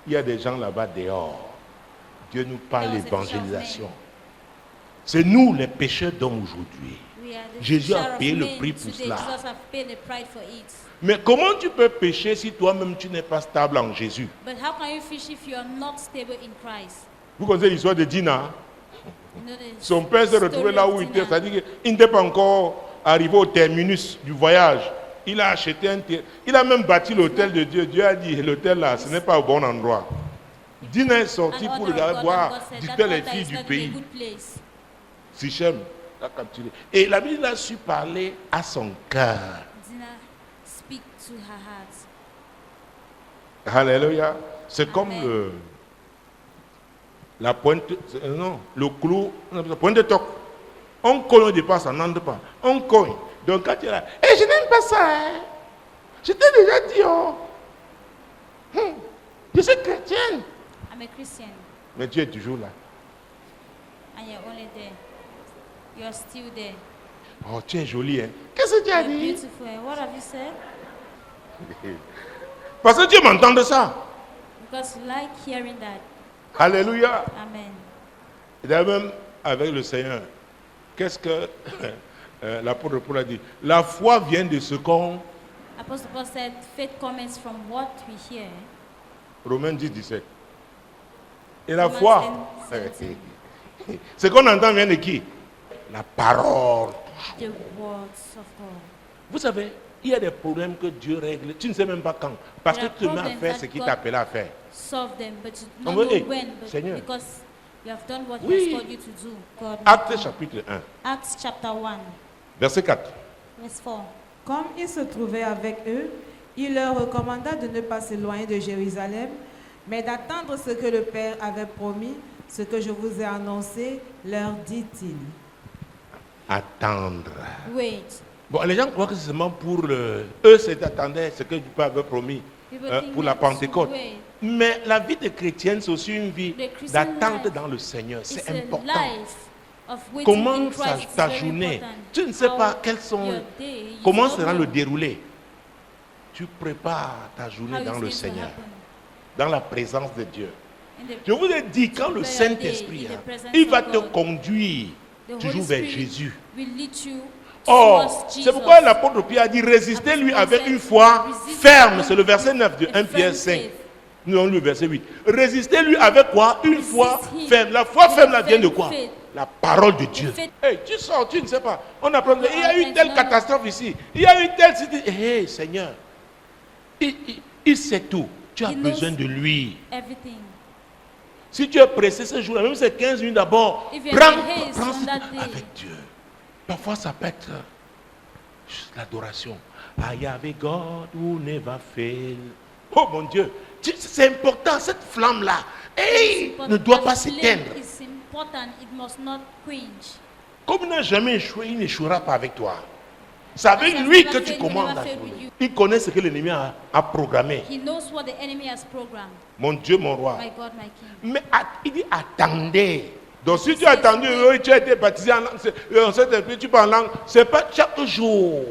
Il y a des gens là-bas dehors. Dieu nous parle There was a fisher of d'évangélisation. men. C'est nous les pécheurs d'hommes aujourd'hui. We are the Jésus a fisher of payé le men prix pour today. cela. Jesus have paid the price for it. Mais comment tu peux pécher si toi-même tu n'es pas stable en Jésus? But how can you fish if you are not stable in Christ? Vous connaissez l'histoire de Dina? You know the Son père s'est story retrouvé là of où il était. Dinah. C'est-à-dire qu'il n'était pas encore arrivé au terminus du voyage. Il a acheté un terrain. Il a même bâti l'hôtel de Dieu. Dieu a dit, l'hôtel là, ce n'est pas au bon endroit. Dina est sorti And pour order of regarder, God, voir, and God said, dicter that les altar filles is du not in a pays. good place. Sichem l'a capturé. Et la Bible a su parler à son cœur. Dinah speak to her heart. Alléluia. C'est comme Amen. la pointe, non, le clou, on appelle ça pointe de toc. On cogne au départ, ça n'entre pas. On cogne. Donc quand tu es là, je n'aime pas ça. Hein. Je t'ai déjà dit, oh. Je suis chrétienne. I'm a Christian, Mais tu es toujours là. and you're only there. You're still there. Oh, tu es jolie, hein. Qu'est-ce que tu as You're dit? beautiful. And what have you said? Parce que Dieu m'entend de ça. Because you like hearing that. Alléluia. Amen. Et d'ailleurs, même avec le Seigneur, qu'est-ce que l'apôtre Paul a dit? La foi vient de ce qu'on... Apostle Paul said, faith comes from what we hear. Romains 10, 17. Et la Romans foi, 10, 17. ce qu'on entend vient de qui? La parole. The words of God. Vous savez, il y a des problèmes que Dieu règle. Tu ne sais même pas quand. Parce que There are tu te mets à problems faire that ce qu'il God- t'a appelé à faire. solve them, but you On don't veut, know hey, when, but Seigneur. because you have done what Oui. He has called you to do. God, Actes chapitre 1, Acts chapter 1, verset 4. verse 4. Comme il se trouvait avec eux, il leur recommanda de ne pas s'éloigner de Jérusalem, mais d'attendre ce que le Père avait promis, ce que je vous ai annoncé, leur dit-il. Attendre. Wait. Bon, les gens croient que c'est seulement pour eux, c'est attendaient ce que Dieu avait promis People think pour la that it's Pentecôte. wait. Mais la vie de chrétienne, c'est aussi une vie The Christian d'attente life dans le Seigneur. It's C'est a important. life of waiting in Commence Christ. It's ta very journée. important. Tu ne sais How pas quels sont, your day, you comment don't sera know le déroulé. Tu prépares ta how journée it's dans going le to Seigneur, happen. dans la présence de Dieu. In the- Je vous ai dit, quand le Prepare your day Saint-Esprit, in the presence il va of te God. conduire The toujours Holy vers Spirit Jésus. will lead you Or, towards c'est Jesus. pourquoi l'apôtre Pierre a dit résistez-lui avec une foi ferme. C'est le verset 9 de 1 Pierre 5. Non, le verset 8. Résistez-lui avec quoi? Une foi ferme. La foi ferme, là, vient de quoi? La parole de Dieu. Hey, tu sors, tu ne sais pas. On apprend, il y a eu telle catastrophe ici. Il y a eu telle cité. Hey, Seigneur, il sait tout. Tu as He knows besoin de lui. everything. Si tu es pressé ce jour-là, même ces 15 minutes d'abord, If you're in haste prends on that day. avec Dieu. Parfois, ça peut être juste l'adoration. I have a God who never fail. Oh mon Dieu, c'est important, cette flamme-là, hey, But ne doit the pas flame s'éteindre. is important. It must not quench. Comme il n'a jamais échoué, il n'échouera pas avec toi. C'est avec As he lui has que never tu failed, he commandes never la failed journée. with you. Il connaît ce que l'ennemi a programmé. He knows what the enemy has programmed. Mon Dieu, mon roi. My God, my King. Mais il dit attendez. Donc si tu as attendu, tu as été baptisé en langue, Saint-Esprit, tu parles en langue, c'est pas chaque jour.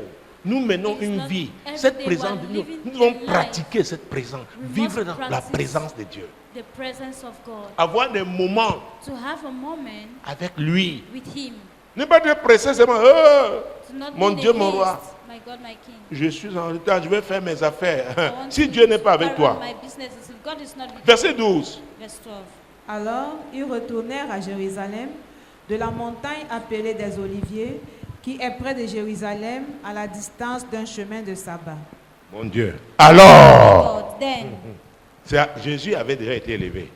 Nous menons It's une not vie. every Cette day présence, we're nous living devons a life. pratiquer cette présence, We vivre must dans la practice présence de Dieu. The presence of God. Avoir des moments To have a moment avec lui. with Him. Ne pas te presser seulement. To not Mon be in Dieu, a mon haste. roi. My God, my King. Je suis en retard, je vais faire mes affaires. I want Si to Dieu n'est pas avec carry toi. on my business. If God is not with Verset 12. you. Verse 12. Alors, ils retournèrent à Jérusalem, de la montagne appelée des Oliviers, qui est près de Jérusalem, à la distance d'un chemin de sabbat. Mon Dieu. Alors, God, then, Jésus avait déjà été élevé.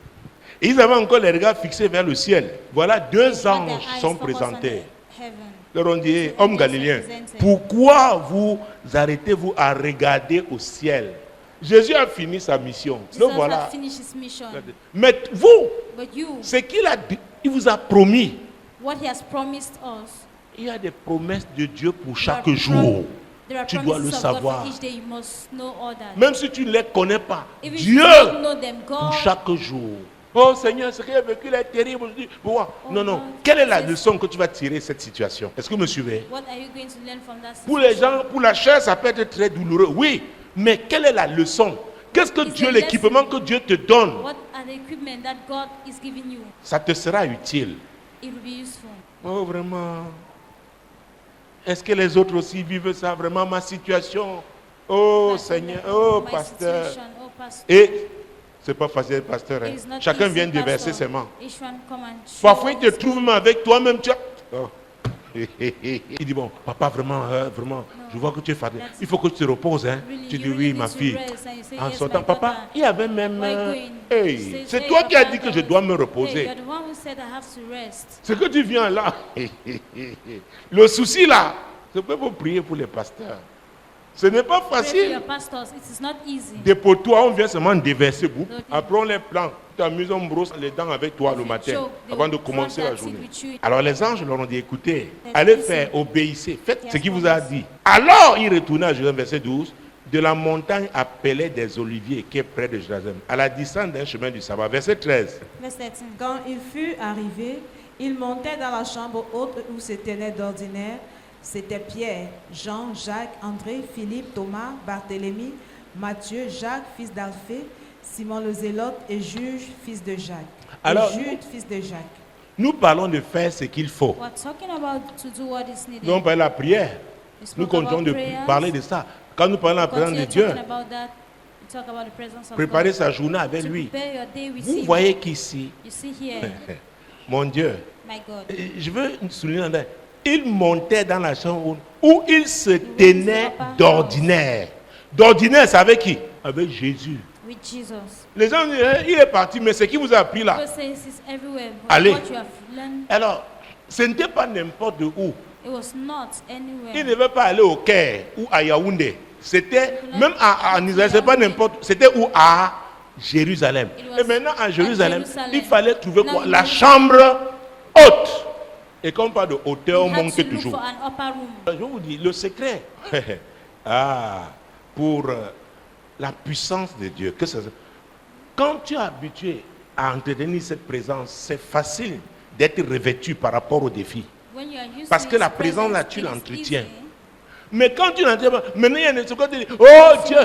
Et ils avaient encore les regards fixés vers le ciel. Voilà, deux they had their anges eyes sont focused on présentés. the heaven. Leur ont dit, homme galiléen, pourquoi vous arrêtez-vous à regarder au ciel? Jésus a fini sa mission. Jesus Donc voilà. had finished His mission. Mais vous, But you, ce qu'il a dit, il vous a promis. what He has promised us, Il y a des promesses de Dieu pour there chaque are jour. there are Tu dois le promises of God savoir. for each day. You must know all that. Même si tu ne les connais pas, Even if Dieu you don't know them, pour God, chaque jour. Oh Seigneur, ce qu'il a vécu là est terrible. Je dis, pourquoi? Oh Non, non. God, Quelle est la Jesus. leçon que tu vas tirer de cette situation? Est-ce que vous me suivez? what are you going to learn from that Pour les situation? gens, pour la chair, ça peut être très douloureux. Oui, mais quelle est la leçon? Qu'est-ce que It's Dieu, a l'équipement lesson. que Dieu te donne, What are the equipment that God is giving you? ça te sera utile. It will be useful. Oh, vraiment. Est-ce que les autres aussi vivent ça? Vraiment, ma situation. Oh, That Seigneur. my Oh, pasteur. situation, oh, pastor. Et, c'est pas facile, pasteur. hein. It is not Chacun easy, vient de pastor. verser ses mains. Each one come and show Parfois, il te us. trouve même avec toi-même. Tu as... Oh. Il dit, bon, papa, vraiment, je vois que tu es fatigué. That's Il faut que tu te reposes. Hein. Really, Tu you dis, really oui, need ma to fille. rest. And you say, En yes, sortant, my papa, daughter. il y avait même... Why going? hey, Says, c'est hey, toi qui as papa, dit que I je was- dois me Hey, reposer. you're the one who said I have to rest. Ce que tu viens là, le souci là, c'est que vous prier pour les pasteurs. Ce n'est pas Pray for facile. your pastors. It is not easy. Pour toi, on vient seulement déverser. Boum. Donc, Après, on les plante. Tu t'amuses, on brosse les dents avec toi le matin, choke, they avant de will commencer front la that journée. with you. Alors les anges leur ont dit, écoutez, That's allez easy. faire, obéissez, faites Yes, ce qu'il vous a promise. dit. Alors il retourna à Jérusalem, verset 12, de la montagne appelée des Oliviers, qui est près de Jérusalem, à la distance d'un chemin du sabbat. Verset 13. Verse 13. Quand il fut arrivé, il montait dans la chambre haute où se tenait d'ordinaire. C'était Pierre, Jean, Jacques, André, Philippe, Thomas, Barthélemy, Matthieu, Jacques, fils d'Alphée, Simon le Zélote et Juge, fils de Jacques. Alors, et Jude, fils de Jacques. Nous parlons de faire ce qu'il faut. We're talking about to do what is needed. Nous on parle de la prière. We Nous spoke continuons about de prayers. parler de ça. Quand nous parlons de la présence de Continue Dieu, talking about that. We talk about the presence of préparer God. sa journée avec To lui. prepare your day with Vous Him. voyez qu'ici, You see here, mon Dieu, my God. je veux souligner un détail. Il montait dans la chambre où il se tenait d'ordinaire. D'ordinaire, c'est avec qui? Avec Jésus. with Jesus. Les gens disent, il est parti, mais c'est qui vous a appris là? People say he's everywhere, but Allez. what you have learned, Alors, ce n'était pas n'importe où. it was not Il anywhere. ne devait pas aller au Caire ou à Yaoundé. C'était, même en Israël, c'est pas n'importe, c'était où? À Jérusalem. Et maintenant, à Jérusalem, il fallait trouver quoi? La chambre haute. Et quand on parle de hauteur, on You had monte to look toujours. for an upper room. Je vous dis, le secret pour la puissance de Dieu. Quand tu es habitué à entretenir cette présence, c'est facile d'être revêtu par rapport au défi. When you are used Parce to que his la présence là, presence, tu it is l'entretiens. easy. Mais quand tu n'entres pas, maintenant il y a des secondes, tu dis, oh Dieu,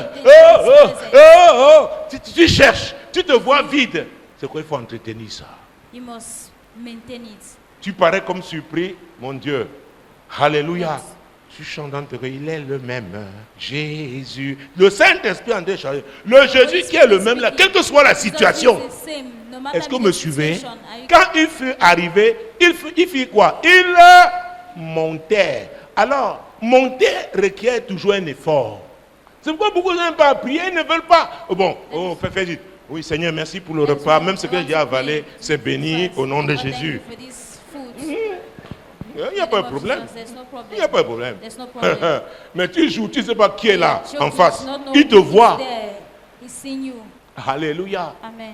tu cherches, tu te vois vide. C'est quoi, il faut entretenir ça. You must maintain it. Tu parais comme surpris, mon Dieu. Alléluia. Tu chantes dans tes oreilles, il est le même. Jésus. Le Saint-Esprit en train de changer. Le Jésus qui est le même là, quelle que soit la situation. Jesus is the same, no matter Est-ce que the vous me suivez? situation. Are you- Quand il fut arrivé, il fit quoi? Il montait. Alors, monter requiert toujours un effort. C'est pourquoi beaucoup de gens n'aiment pas prier, ils ne veulent pas. Oh bon, fais vite. Oui, Seigneur, merci pour le repas. Même ce que j'ai avalé, c'est béni au nom de Jésus. Il n'y a pas de problème. Il n'y a pas de problème. There's no problem. Mais tu joues, tu ne sais pas qui est là, Joke en is face. not knowing Il te who is voit. there. He's seen you. Alléluia. Amen.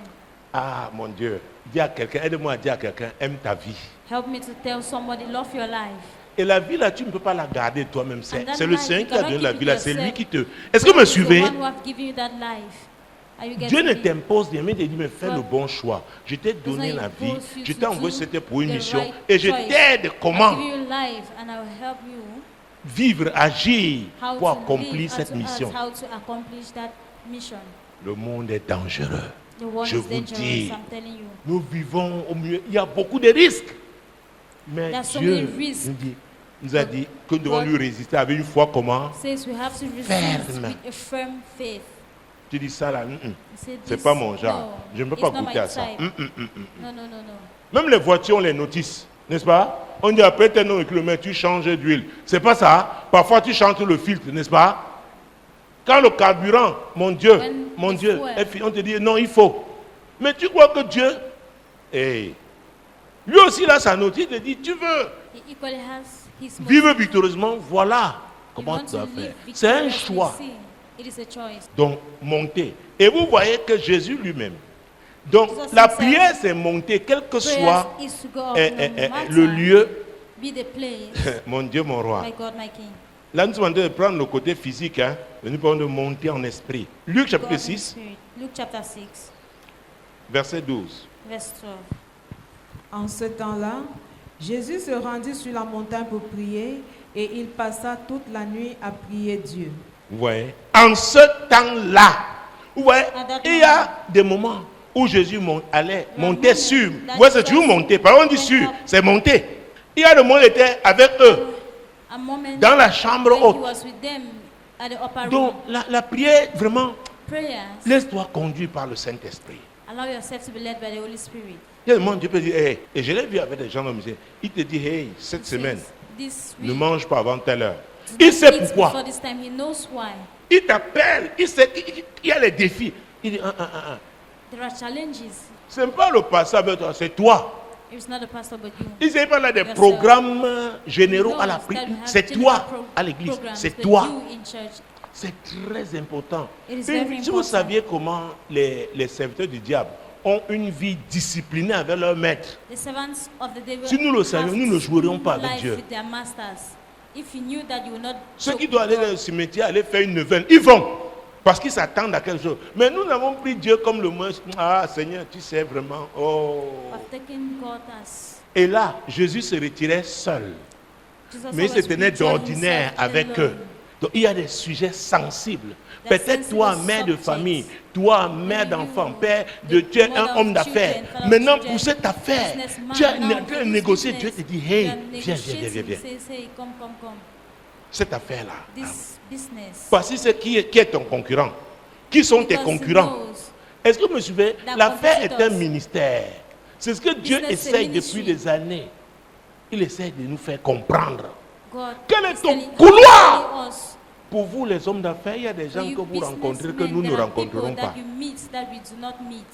Ah, mon Dieu. Dis à quelqu'un, aide-moi à dire à quelqu'un, aime ta vie. Help me to tell somebody, love your life. Et la vie là, tu ne peux pas la garder toi-même. C'est And that le life, Seigneur you qui a cannot donné la keep vie it là. C'est lui yourself. qui te... Est-ce que vous me God is the suivez? one who have given you that life. Are you Dieu ne getting me? t'impose rien, mais il te dit, mais fais God le bon choix. Je t'ai donné not la vie, impose you je to t'ai envoyé, do c'était pour une the mission. right Et je choice. t'aide I'll comment give you life and I will help you vivre, agir how pour to accomplir live, cette how to mission. act, how to accomplish that mission. Le monde est dangereux. The world Je is vous dangerous, dis, I'm telling you. nous vivons au milieu, il y a beaucoup de risques. Mais There's so Dieu many risks. nous a dit que nous devons lui résister avec une foi comment? Says we have to resist Ferme. with a firm faith. Tu dis ça là, He said c'est this- pas mon genre. no, Je ne peux it's pas not goûter my à ça. type. No, no, no, no. Même les voitures, on les notice, n'est-ce pas? On dit après tel nombre de kilomètres, tu changes d'huile. C'est pas ça. Parfois, tu changes le filtre, n'est-ce pas? Quand le carburant, mon Dieu, When it's fuel. on te dit non, il faut. Mais tu crois que Dieu, hey, lui aussi, là, sa notice, il te dit, tu veux He equally has his vivre victorieusement, voilà You comment want tu to dois live faire. C'est un victoriously, choix. see, it is a choice. Donc, monter. Et vous voyez que Jésus lui-même. Donc, Jesus la himself. prière, c'est monter, quel que Prayers soit is to go up, no matter le lieu. be the place. Mon Dieu, mon roi. My God, my King. Là, nous sommes en train de prendre le côté physique, hein, mais nous parlons de monter en esprit. Luc God chapitre in 6, spirit. Luke chapter 6, verset 12. verse 12. En ce temps-là, Jésus se rendit sur la montagne pour prier et il passa toute la nuit à prier Dieu. Vous voyez? En ce temps-là, vous voyez, il y a des moments où Jésus allait monter sur. Vous voyez, c'est toujours monter. Par contre, on dit sur, c'est monter. Il y a des moments où il était avec eux, A moment dans la chambre when he haute. was with them at the upper Donc, room. la prière, vraiment, Prayers, laisse-toi conduire par le Saint-Esprit. allow yourself to be led by the Holy Spirit. Il y a des moments où Dieu peut dire, hey, et je l'ai vu avec des gens dans le musée, il te dit, hey, cette semaine, This ne week, mange pas avant telle heure. do Il not sait eat pourquoi. before this time. He knows why. Il t'appelle, il sait qu'il y a les défis. Il dit, There are challenges. Ce n'est pas le pasteur avec toi, c'est toi. It's not the pastor but you. Il ne pas là des Yourself. programmes généraux He à la knows prière. that you have C'est general toi pro- à l'église. programs, C'est but toi. you in church. C'est très important. It is Puis, very si vous important. saviez comment les serviteurs du diable ont une vie disciplinée avec leur maître, The servants of the devil si nous le savions, have nous ne jouerions pas avec life Dieu. with their masters. If you knew that you would not Ceux joke qui doivent with aller God, dans le cimetière, aller faire une neuvaine, ils vont. Parce qu'ils s'attendent à quelque chose. Mais nous n'avons pris Dieu comme le moins. Ah Seigneur, tu sais vraiment. Oh. have taken God as Et là, Jésus se retirait seul. Jesus Mais il se always tenait withdrew d'ordinaire himself avec alone. eux. Donc il y a des sujets sensibles. There's Peut-être toi, sensible mère de subjects. famille, toi, mère Maybe d'enfant, you, père, the tu es mother un of homme d'affaires. children, father of Maintenant, children, pour cette affaire, businessman, tu as now en train de for this négocier. Dieu business, te dit, you hey, are viens, negotiating. viens. Say, come. Cette affaire-là. This business. Parce que c'est qui est ton concurrent. Qui sont tes Because he concurrents? knows Est-ce que vous me suivez? that L'affaire est un competitors. ministère. C'est ce que Dieu Business is a essaye ministry. depuis des années. Il essaie de nous faire comprendre. God Quel est is ton telling- couloir? telling us Pour vous, les hommes d'affaires, il y a des For gens you que vous rencontrez que businessmen, nous ne there are rencontrerons people pas. that you meet that we do not meet.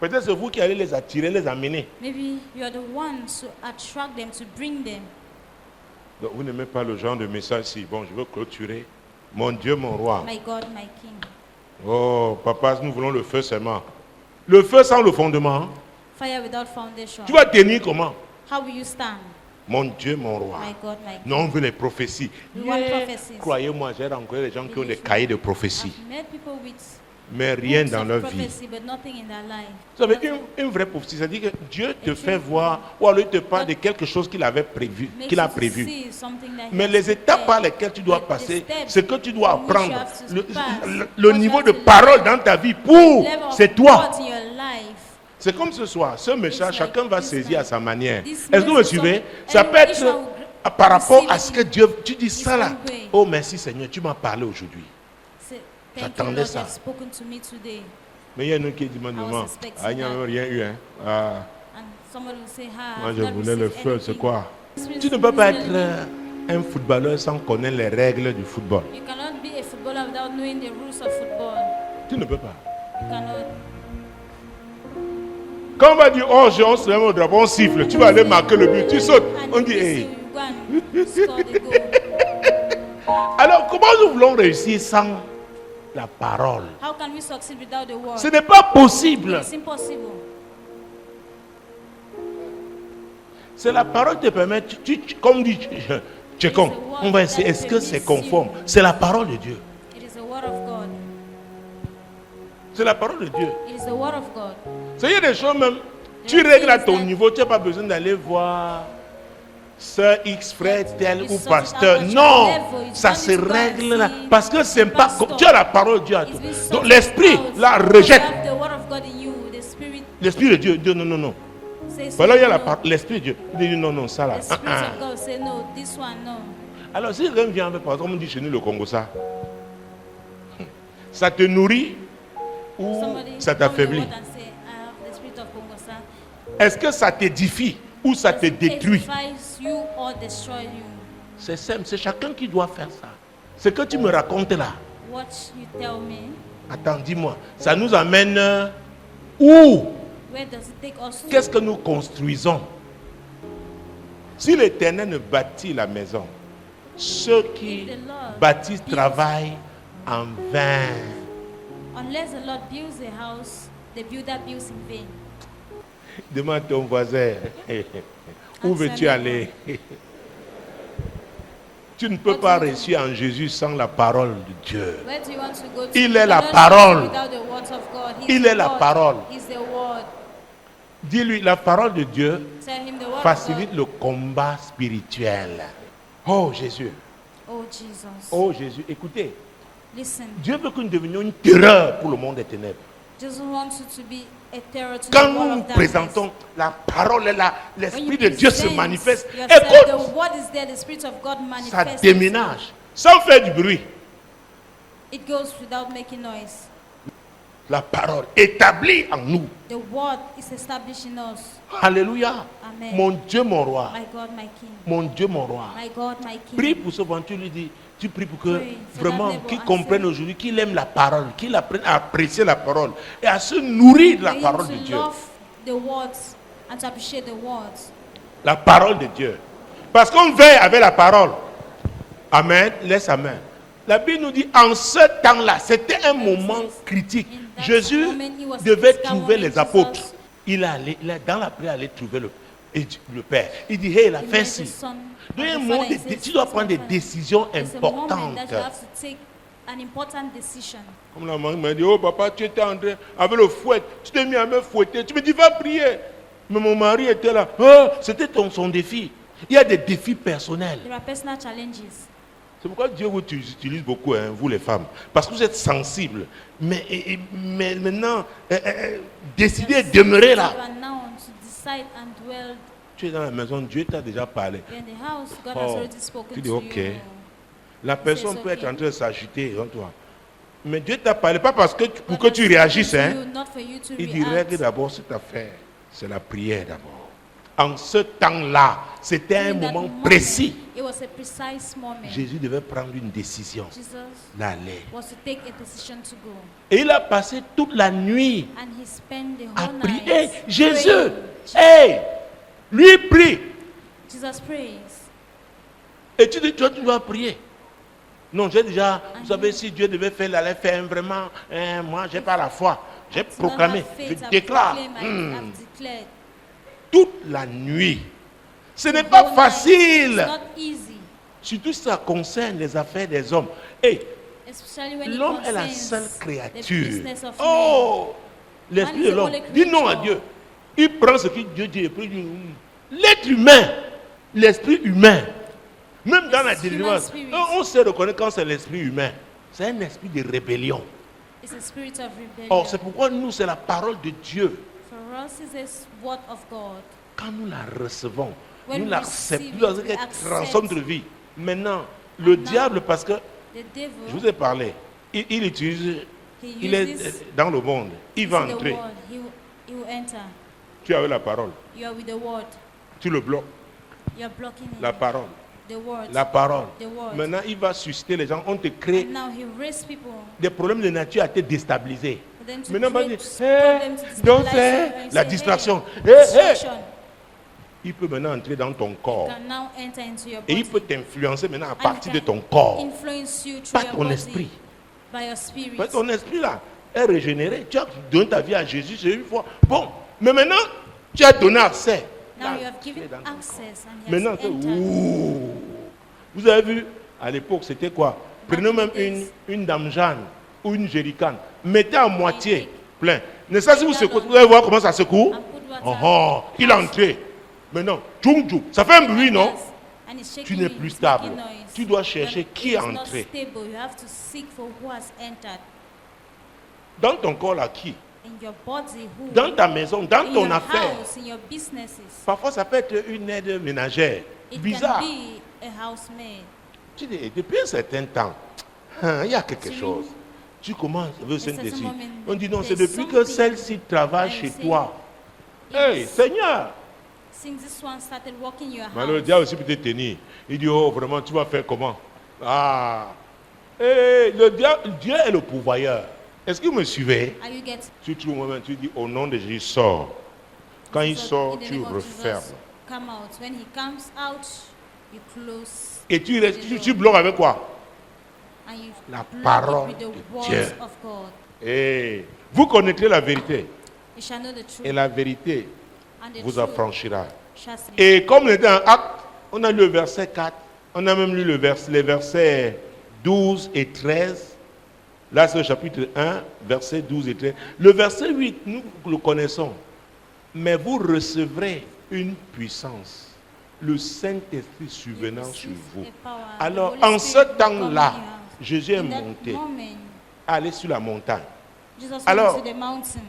Peut-être c'est vous qui allez les attirer, les amener. Maybe you are the ones to attract them, to bring them. Donc, vous n'aimez pas le genre de message si. Bon, je veux clôturer. Mon Dieu, mon roi. My God, my King. Oh, papa, nous voulons le feu seulement. Le feu sans le fondement. Hein? Fire without foundation. Tu vas tenir comment? How will you stand? Mon Dieu, mon roi. My God, my King. Non, on veut les prophéties. We want prophecies. Croyez-moi, j'ai rencontré des gens qui ont des cahiers de prophéties. I've met people with Mais rien books dans of leur vie. prophecy, but nothing in their life. Vous savez, une vraie prophétie, c'est-à-dire que Dieu te fait voir, ou alors il te parle de quelque chose qu'il avait prévu, Makes qu'il a you to prévu. see something that he Mais has les étapes prepared. par lesquelles tu dois But the passer, steps c'est que tu dois in which you apprendre have to le, pass, le what you niveau have de to parole learn, dans ta vie pour, level of c'est toi. God in your life. C'est comme ce soir, ce message, like chacun va this saisir night. à sa manière. This Est-ce que vous me message, suivez? some- Ça peut each être one will par rapport à receive ce it que Dieu, tu dis his ça là. own way. Oh merci Seigneur, tu m'as parlé aujourd'hui. Say, thank you, J'attendais Lord, ça. you have spoken to me today. Mais il y a un qui dit, maman, expecting il n'y a that. même rien eu. Hein. Ah, And somebody will say, ah, moi I've je not voulais le received feu, c'est anything. quoi? This Tu ne peux pas être means un footballeur sans connaître les règles du football. you cannot be a footballer without knowing the rules of football. Tu ne peux pas. You cannot. Quand on va dire, oh, on se lève au drapeau, on siffle, tu vas aller marquer le but, tu sautes. And On if dit, you hey. say you go and score the goal. Alors, comment nous voulons réussir sans la parole? How can we succeed without the word? Ce n'est pas possible. It's impossible. C'est la parole qui te permet, comme dit Tchékon, on va essayer, est-ce que c'est conforme? C'est la parole de Dieu. It is the word of God. C'est la parole de Dieu. It is the word of God. Il y a des choses même, tu règles à ton niveau, tu n'as pas besoin d'aller voir sœur X, frère tel ou pasteur. Non, ça se règle là. Parce que c'est pas comme tu as la parole de Dieu à toi. Donc l'esprit la rejette. You have the word of God in you. The spirit L'esprit de Dieu dit non, non, non. says Voilà, il y a la no. parole. L'esprit de Dieu il dit non, non, ça là. The spirit of God say no. This one no. Alors si quelqu'un vient avec, par exemple, on dit chez nous le Congo ça te nourrit ou Somebody ça come the t'affaiblit? word and say, I have the spirit of Kongosa. Est-ce que ça t'édifie ou ça te Does it détruit? edifies you or destroy you? C'est simple, c'est chacun qui doit faire ça. Ce que tu me racontes là, What you tell me, attends, dis-moi, ça nous amène où? where does it take us to? Qu'est-ce que nous construisons? Si l'Éternel ne bâtit la maison, ceux qui If the Lord bâtissent builds- travaillent en vain. Unless the Lord builds a house, the builder builds in vain. Demande à ton voisin, où veux-tu aller? Tu ne peux pas réussir en Jésus sans la parole de Dieu. Where do you want to go to? Il You est la cannot parole. live without the words of God. He's Il the est la word. parole. He's the word. Dis-lui, la parole de Dieu Tell him the word facilite of God. le combat spirituel. Oh Jésus, Oh Jesus. oh Jésus, écoutez, Listen. Dieu veut que nous devenions une terreur pour le monde des ténèbres. Jesus wants you to be a terror to Quand the nous world nous of darkness. présentons, la parole est là, When l'Esprit you de Dieu se present manifeste. yourself, Écoute, the word is there, the Spirit of God ça manifests. déménage, sans faire du bruit. It goes without making noise. La parole établie en nous. The word is established in us. Alléluia. Amen. Mon Dieu, mon roi. My God, my King. Mon Dieu, mon roi. My God, my King. Prie pour ce ventre, tu lui dis, tu pries pour que Pray for vraiment that neighbor qu'il and comprenne say- aujourd'hui, qu'il aime la parole, qu'il apprenne à apprécier la parole et à se nourrir de la For him parole to de Dieu. love the words and to appreciate the words. La parole de Dieu. Parce qu'on veille avec la parole. Amen. Laisse amen. La Bible nous dit, en ce temps-là, c'était un moment critique. In that Jésus moment, he was devait critical trouver moment, les apôtres. Jesus- Il a dans la prière, aller trouver le Père. Il dit, hey, il a He fait met the ci. son Donc, il y a un of the moment Father and de- says, tu dois "This prendre is des my décisions Father." It's a moment importantes. that you have to take an important decision. Comme la maman m'a dit, oh papa, tu étais en train, avec le fouet, tu t'es mis à me fouetter. Tu me dis, va prier. Mais mon mari était là. Oh, c'était son défi. Il y a des défis personnels. There are personal challenges. C'est pourquoi Dieu vous utilise beaucoup, hein, vous les femmes. Parce que vous êtes sensibles. Mais maintenant, décidez de demeurer là. You are now to decide and dwell Tu es dans la maison, Dieu t'a déjà parlé. in the house. God Oh, has already spoken tu dis, to ok. you. La personne C'est peut être ok. en train de s'agiter devant toi. Mais Dieu t'a parlé, pas parce que pour God que has tu spoken réagisses. to Hein. you, not for you to Il dit, react. règle d'abord cette affaire. C'est la prière d'abord. En ce temps-là, c'était un During that moment moment, précis. It was a precise moment. Jésus devait prendre une décision, Jesus d'aller. was to take a decision to go. Et il a passé toute la nuit And he spent the à whole prier. night Hey, Jésus, praying. hey, lui prie. Jesus prays. Et tu dis, toi, tu dois prier. Non, j'ai déjà, vous savez, si Dieu devait faire, il allait faire vraiment. Moi, j'ai pas la foi. J'ai proclamé, je déclare. I've declared. Toute la nuit. Ce n'est The pas whole night. facile. It's not easy. Surtout ça concerne les affaires des hommes. Et Especially when it l'homme est la concerns seule the créature. business of Oh, l'esprit Man de is the l'homme. only Dis non à creature. Dieu. Il prend ce que Dieu dit et puis il dit, l'être humain, l'esprit humain, même dans la It's human délivrance, spirit. on sait reconnaître quand c'est l'esprit humain. C'est un esprit de rébellion. man. It's a spirit of rebellion. Or, c'est pourquoi nous, c'est la parole de Dieu. For us, it's a word of God. Quand nous la recevons, When nous we l'acceptons, receive nous it, we elle accept. transforme notre vie. Maintenant, le now, diable, parce que The devil, je vous ai parlé, il utilise, he il est uses dans le monde, il va the entrer. word. He will enter. Tu as eu la parole, You are with the word. tu le bloques, You are blocking it. la parole, The word. la parole. The word. Maintenant, il va susciter les gens, on te crée And now he raised people des problèmes de nature à te déstabiliser. for them to Maintenant, on va create dire, problems to donc destabilize c'est you and la say, distraction. hey, Hey, distraction. Il peut maintenant entrer dans ton corps Can now enter into your et body. il peut t'influencer maintenant à And partir de can ton corps, influence you through pas your ton body esprit. by your spirit. Parce que ton esprit là est régénéré. Tu as donné ta vie à Jésus, c'est une fois. Bon, mais maintenant, tu as donné accès. Now Là, you have tu es given dans ton access and he corps. Maintenant, has c'est entered. ouh. Vous avez vu, à l'époque, c'était quoi? Prenez même une dame Jeanne ou une jerrycan. Mettez à moitié plein. Ne sais pas si vous secouez, vous allez voir comment ça secoue. And put water. Oh, oh, il est entré. Maintenant, tchoum, tchoum. Ça fait un bruit, non? And it's shaking Tu n'es you, plus it's stable. making noise. Tu dois chercher Then qui it est is not entré. stable. You have to seek for who has entered Dans ton corps, là, qui? in your body, who Dans ta maison, dans in ton your affaire. house, in your businesses. Parfois, ça peut être une aide ménagère. It Bizarre. can be a housemaid. Tu dis, depuis un certain temps, il y a quelque chose. Tu commences avec certain Saint-Esprit. moment, On dit non, c'est there's depuis que something celle-ci travaille I'm chez saying. toi. Hey, Yes. Seigneur! Since this one started walking your Mais le house, diable aussi peut te tenir. Il dit, oh, vraiment, tu vas faire comment? Ah! Hey, le diable, Dieu est le pourvoyeur. Est-ce que vous me suivez? are you get Tu trouves un moment, tu dis, au nom de Jésus, sors. Quand il Jesus, sort, in the tu name of refermes. Jesus, come out. When he comes out, you close Et tu, restes, tu bloques avec quoi? and you La block parole it with the de words Dieu. of God. Et vous connaîtrez la vérité. You shall know the truth, Et la vérité and the vous truth affranchira. shall set Et comme on était en Acte, on a lu le verset 4, on a même lu les versets 12 et 13. Là, c'est le chapitre 1, versets 12 et 13. Le verset 8, nous le connaissons. Mais vous recevrez une puissance, le Saint-Esprit survenant sur vous. Alors, en ce temps-là, Jésus est monté, allé sur la montagne. Alors,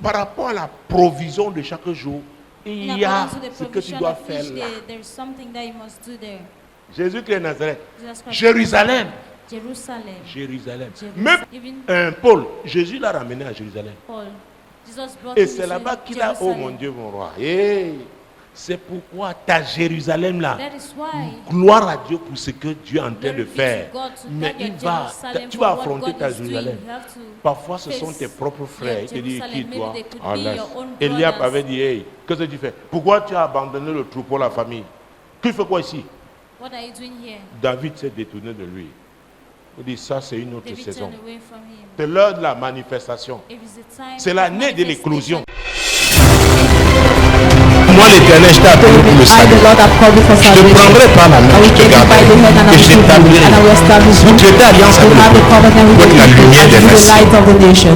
par rapport à la provision de chaque jour, il y a ce que tu dois faire là. Jésus-Christ de Nazareth, Jérusalem, Jerusalem. Jérusalem. Jerusalem. Même Even Paul, Jésus l'a ramené à Jérusalem. Paul. Jesus brought Et him c'est to là-bas qu'il a, oh Jerusalem. mon Dieu, mon roi. Hey, c'est pourquoi ta Jérusalem là, That is why gloire à Dieu pour ce que Dieu est en train glory de be to faire. God to Mais guide your il va, Jerusalem tu for vas what affronter God ta is doing. Jérusalem. You have to Parfois, ce sont face tes propres frères. Il te dit, Jerusalem. qui Maybe toi? they could Ah, be laisse. your own Eliab brothers. avait dit, hey, qu'est-ce que tu fais? Pourquoi tu as abandonné le troupeau, la famille? Tu fais quoi ici? What are you doing here? David s'est détourné de lui. Il dit, ça c'est une autre David saison. turned away from him. C'est l'heure de la manifestation. It is the time C'est of l'année de manifestation. l'éclosion. Moi, l'Éternel, je t'ai appelé pour le I, the salut. Lord, have called you for Je te salvation. prendrai par la I main, will je te take you by the hand garderai and I et will je keep you, t'établirai. and I will establish Vous you. traitez alliance You avec have le a covenant with avec the la people lumière and des with the nations. light of the nation.